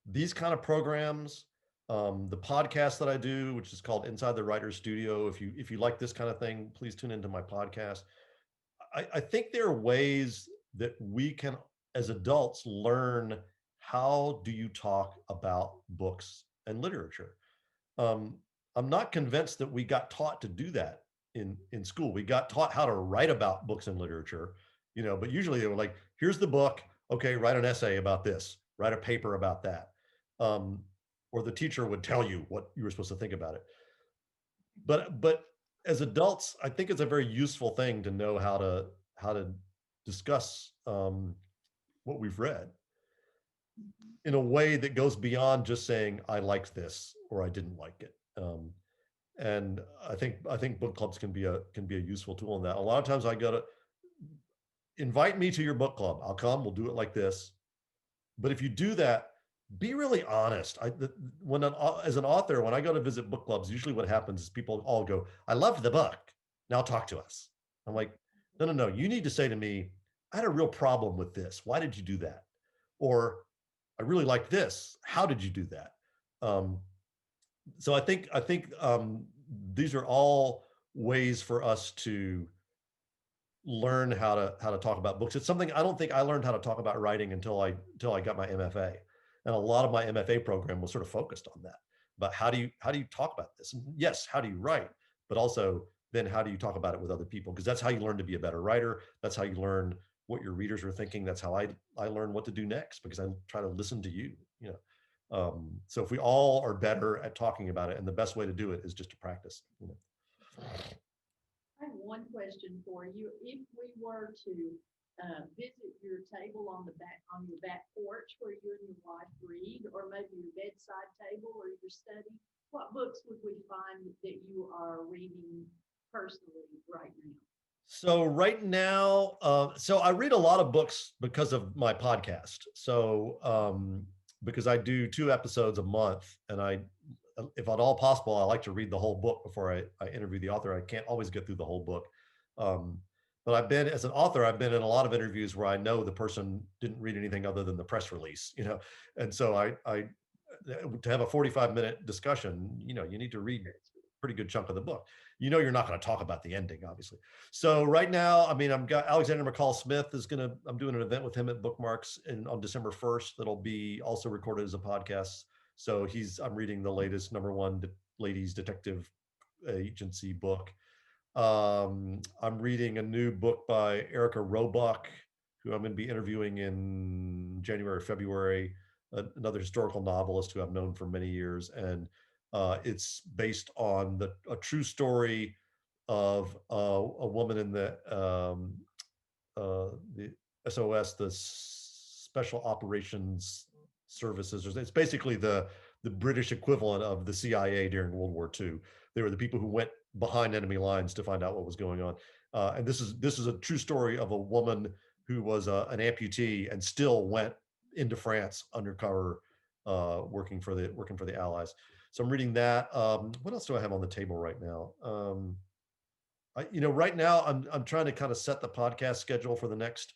these kind of programs, the podcast that I do, which is called Inside the Writer's Studio. If you like this kind of thing, please tune into my podcast. I think there are ways that we can, as adults, learn how do you talk about books and literature. Um, I'm not convinced that we got taught to do that in school. We got taught how to write about books and literature, but usually they were like, here's the book. Okay, write an essay about this, write a paper about that. Um, or the teacher would tell you what you were supposed to think about it. But as adults, I think it's a very useful thing to know how to discuss what we've read in a way that goes beyond just saying I liked this or I didn't like it. And I think book clubs can be a useful tool in that. A lot of times I go to invite me to your book club. I'll come. We'll do it like this. But if you do that, be really honest. As an author, when I go to visit book clubs, usually what happens is people all go, "I loved the book. Now talk to us." I'm like, no, no, no. You need to say to me, "I had a real problem with this. Why did you do that?" Or, "I really like this. How did you do that?" Um, so I think these are all ways for us to learn how to talk about books. It's something I don't think I learned how to talk about writing until I got my MFA, and a lot of my MFA program was sort of focused on that. But how do you talk about this? And yes, how do you write? But also then how do you talk about it with other people? Because that's how you learn to be a better writer. That's how you learn what your readers are thinking. That's how I learn what to do next because I try to listen to you. So if we all are better at talking about it, and the best way to do it is just to practice. I have one question for you. If we were to visit your table on your back porch where you and your wife read, or maybe your bedside table or your study, what books would we find that you are reading personally right now? So right now, so I read a lot of books because of my podcast. So because I do 2 episodes a month, and if at all possible, I like to read the whole book before I interview the author. I can't always get through the whole book. Um, but as an author, I've been in a lot of interviews where I know the person didn't read anything other than the press release. And so I to have a 45-minute discussion, you need to read a pretty good chunk of the book. You're not going to talk about the ending, obviously. So right now, I mean, I've got Alexander McCall Smith I'm doing an event with him at Bookmarks on December 1st. That'll be also recorded as a podcast. So I'm reading the latest #1 ladies detective agency book. I'm reading a new book by Erica Roebuck, who I'm going to be interviewing in January, February, another historical novelist who I've known for many years. And it's based on a true story of a woman in the SOS, the special operations services. It's basically the British equivalent of the CIA during World War II. They were the people who went behind enemy lines to find out what was going on. And this is a true story of a woman who was an amputee and still went into France undercover, working for the Allies. So I'm reading that. What else do I have on the table right now? Right now I'm trying to kind of set the podcast schedule for the next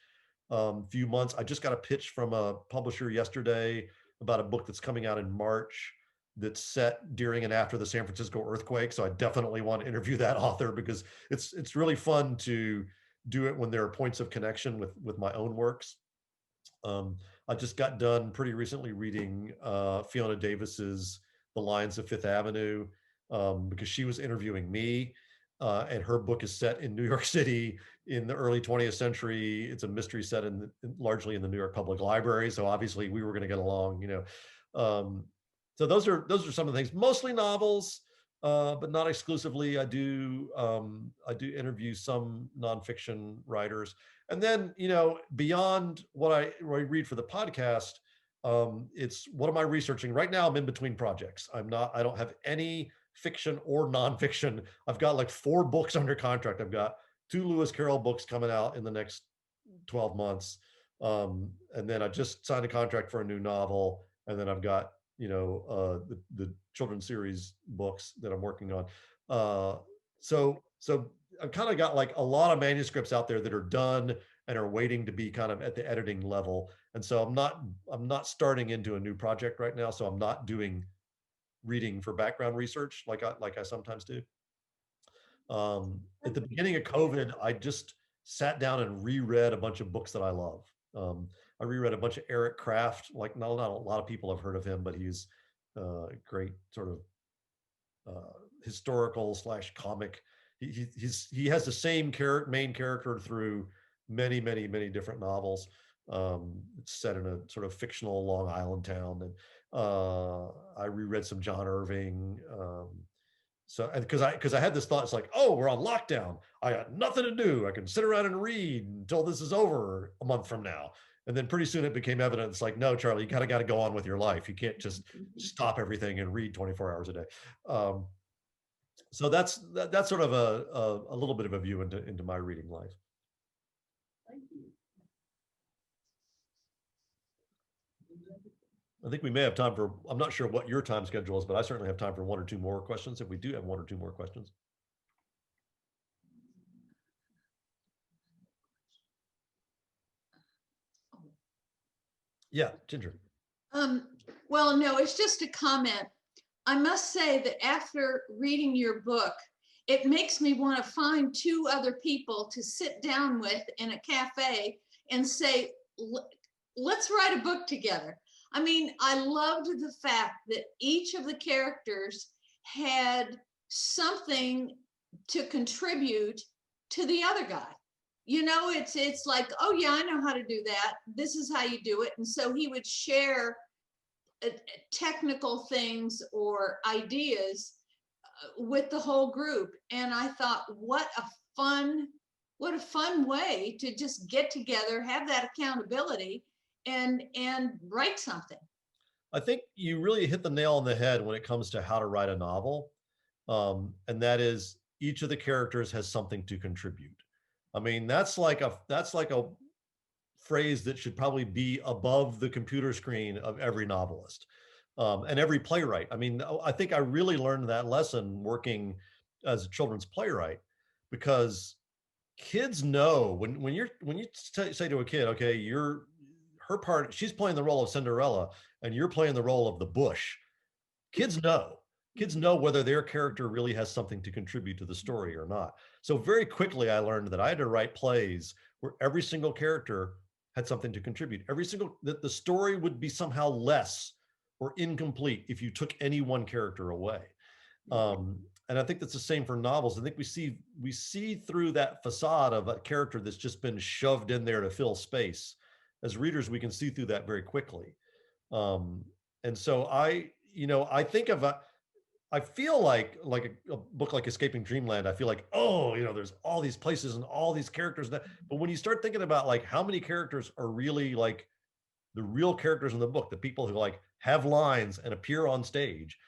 few months. I just got a pitch from a publisher yesterday about a book that's coming out in March that's set during and after the San Francisco earthquake. So I definitely want to interview that author because it's really fun to do it when there are points of connection with my own works. I just got done pretty recently reading Fiona Davis's The Lions of Fifth Avenue, because she was interviewing me, and her book is set in New York City in the early 20th century. It's a mystery set largely in the New York Public Library. So obviously we were going to get along, So those are some of the things, mostly novels, but not exclusively. I do interview some nonfiction writers. And then, beyond what I read for the podcast, it's what am I researching? Right now, I'm in between projects. I don't have any fiction or nonfiction. I've got like 4 books under contract. I've got 2 Lewis Carroll books coming out in the next 12 months. And then I just signed a contract for a new novel. And then I've got, the children's series books that I'm working on. So I've kind of got like a lot of manuscripts out there that are done and are waiting to be kind of at the editing level. And so I'm not starting into a new project right now. So I'm not doing reading for background research like I sometimes do. At the beginning of COVID, I just sat down and reread a bunch of books that I love. I reread a bunch of Eric Kraft. Like not a lot of people have heard of him, but he's a great sort of historical / comic. He has the same main character through many different novels. It's set in a sort of fictional Long Island town, and I reread some John Irving. So because I had this thought, it's like, oh, we're on lockdown. I got nothing to do. I can sit around and read until this is over a month from now. And then pretty soon it became evident. It's like, no, Charlie, you gotta go on with your life. You can't just stop everything and read 24 hours a day. So that's sort of a little bit of a view into my reading life. Thank you. I think we may have time for, I'm not sure what your time schedule is, but I certainly have time for 1 or 2 more questions if we do have 1 or 2 more questions. Yeah, Ginger. Well, no, it's just a comment. I must say that after reading your book, it makes me want to find 2 other people to sit down with in a cafe and say, let's write a book together. I mean, I loved the fact that each of the characters had something to contribute to the other guy. It's like, oh yeah, I know how to do that. This is how you do it. And so he would share technical things or ideas with the whole group. And I thought, what a fun way to just get together, have that accountability, and write something. I think you really hit the nail on the head when it comes to how to write a novel. And that is, each of the characters has something to contribute. I mean, that's like a phrase that should probably be above the computer screen of every novelist, and every playwright. I mean, I think I really learned that lesson working as a children's playwright, because kids know when you say to a kid, okay, her part, she's playing the role of Cinderella and you're playing the role of the bush. Kids know whether their character really has something to contribute to the story or not. So very quickly I learned that I had to write plays where every single character had something to contribute. That the story would be somehow less or incomplete if you took any one character away. And I think that's the same for novels. I think we see through that facade of a character that's just been shoved in there to fill space. As readers, we can see through that very quickly. And so I feel like a book like Escaping Dreamland, I feel like, oh, there's all these places and all these characters but when you start thinking about like how many characters are really like the real characters in the book, the people who like have lines and appear on stage,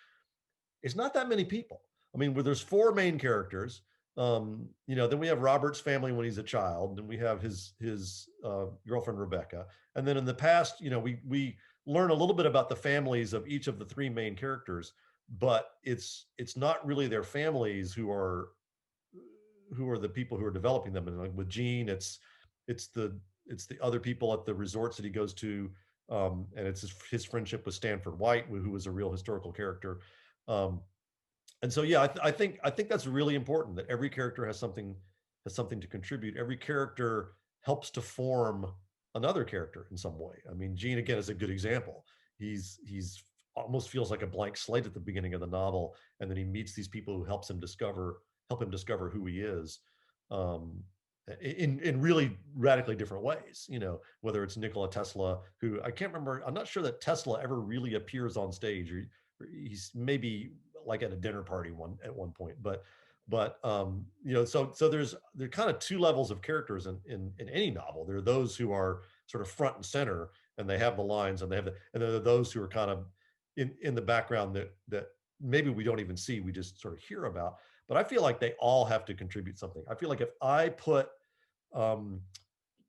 it's not that many people. I mean, where there's four main characters, then we have Robert's family when he's a child, and we have his girlfriend Rebecca, and then in the past, we learn a little bit about the families of each of the three main characters, but it's not really their families who are the people who are developing them. And like with Gene, it's the other people at the resorts that he goes to, and it's his friendship with Stanford White, who was a real historical character. And so, yeah, I think that's really important, that every character has something to contribute. Every character helps to form another character in some way. I mean, Gene, again, is a good example. He's almost feels like a blank slate at the beginning of the novel, and then he meets these people who help him discover who he is, in really radically different ways. Whether it's Nikola Tesla, who I can't remember. I'm not sure that Tesla ever really appears on stage, or he's maybe like at a dinner party at one point, but so there are kind of two levels of characters in any novel. There are those who are sort of front and center, and they have the lines, and and there are those who are kind of in the background that maybe we don't even see, we just sort of hear about. But I feel like they all have to contribute something. I feel like if I put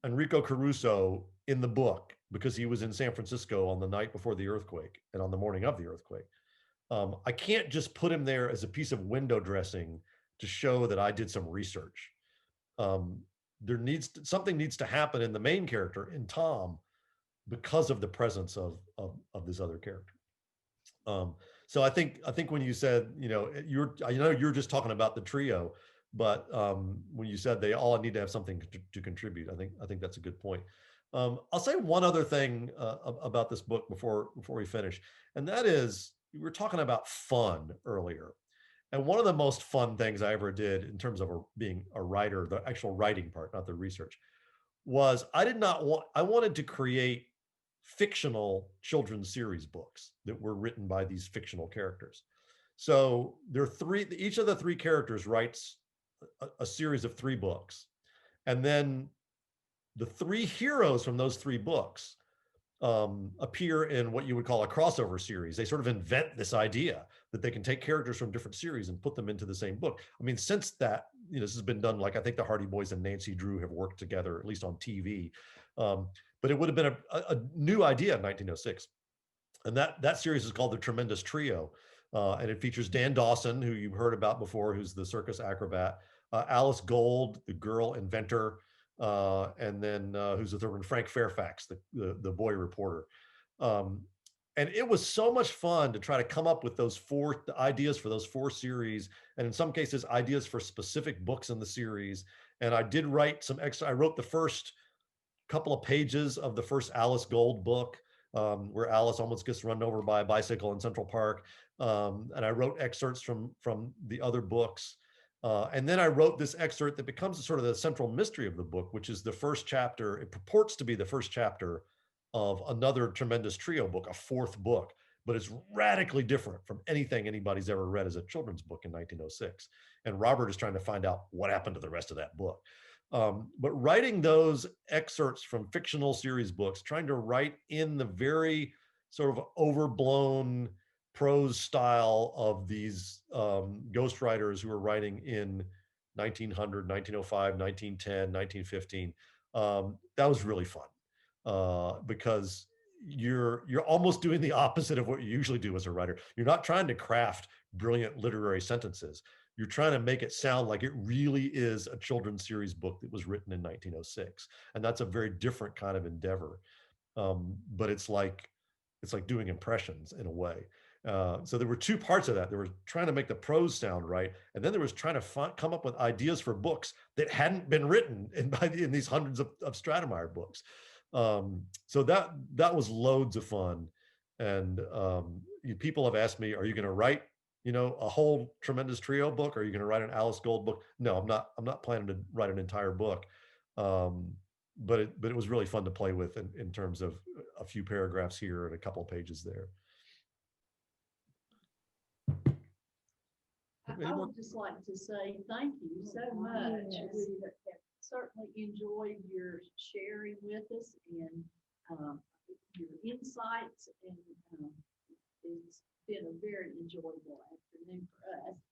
Enrico Caruso in the book because he was in San Francisco on the night before the earthquake and on the morning of the earthquake, I can't just put him there as a piece of window dressing to show that I did some research. Something needs to happen in the main character, in Tom, because of the presence of this other character. So I think when you said, you're just talking about the trio, but when you said they all need to have something to contribute, I think that's a good point. I'll say one other thing about this book before we finish, and that is, we were talking about fun earlier. And one of the most fun things I ever did in terms of being a writer, the actual writing part, not the research, was I wanted to create fictional children's series books that were written by these fictional characters. So each of the three characters writes a series of 3 books. And then the 3 heroes from those 3 books appear in what you would call a crossover series. They sort of invent this idea that they can take characters from different series and put them into the same book. I mean, since that, this has been done, like I think the Hardy Boys and Nancy Drew have worked together, at least on TV. But it would have been a new idea in 1906. And that series is called The Tremendous Trio. And it features Dan Dawson, who you've heard about before, who's the circus acrobat, Alice Gold, the girl inventor, and then who's the third one, Frank Fairfax, the boy reporter. And it was so much fun to try to come up with those 4 ideas for those 4 series, and in some cases, ideas for specific books in the series. And I did write some extra. I wrote the first couple of pages of the first Alice Gold book, where Alice almost gets run over by a bicycle in Central Park. And I wrote excerpts from the other books. And then I wrote this excerpt that becomes sort of the central mystery of the book, which is the first chapter. It purports to be the first chapter of another Tremendous Trio book, a 4th book, but it's radically different from anything anybody's ever read as a children's book in 1906. And Robert is trying to find out what happened to the rest of that book. But writing those excerpts from fictional series books, trying to write in the very sort of overblown prose style of these ghostwriters who were writing in 1900, 1905, 1910, 1915, that was really fun, because you're almost doing the opposite of what you usually do as a writer. You're not trying to craft brilliant literary sentences. You're trying to make it sound like it really is a children's series book that was written in 1906. And that's a very different kind of endeavor. But it's like doing impressions in a way. So there were 2 parts of that. There was trying to make the prose sound right, and then there was trying to come up with ideas for books that hadn't been written in these hundreds of Stratemeyer books. So that was loads of fun. And people have asked me, "Are you going to write, a whole Tremendous Trio book? Or are you going to write an Alice Gold book?" No, I'm not planning to write an entire book. But it was really fun to play with in terms of a few paragraphs here and a couple of pages there. I would just like to say thank you so much. Yes. We have certainly enjoyed your sharing with us, and your insights, and it's been a very enjoyable afternoon for us.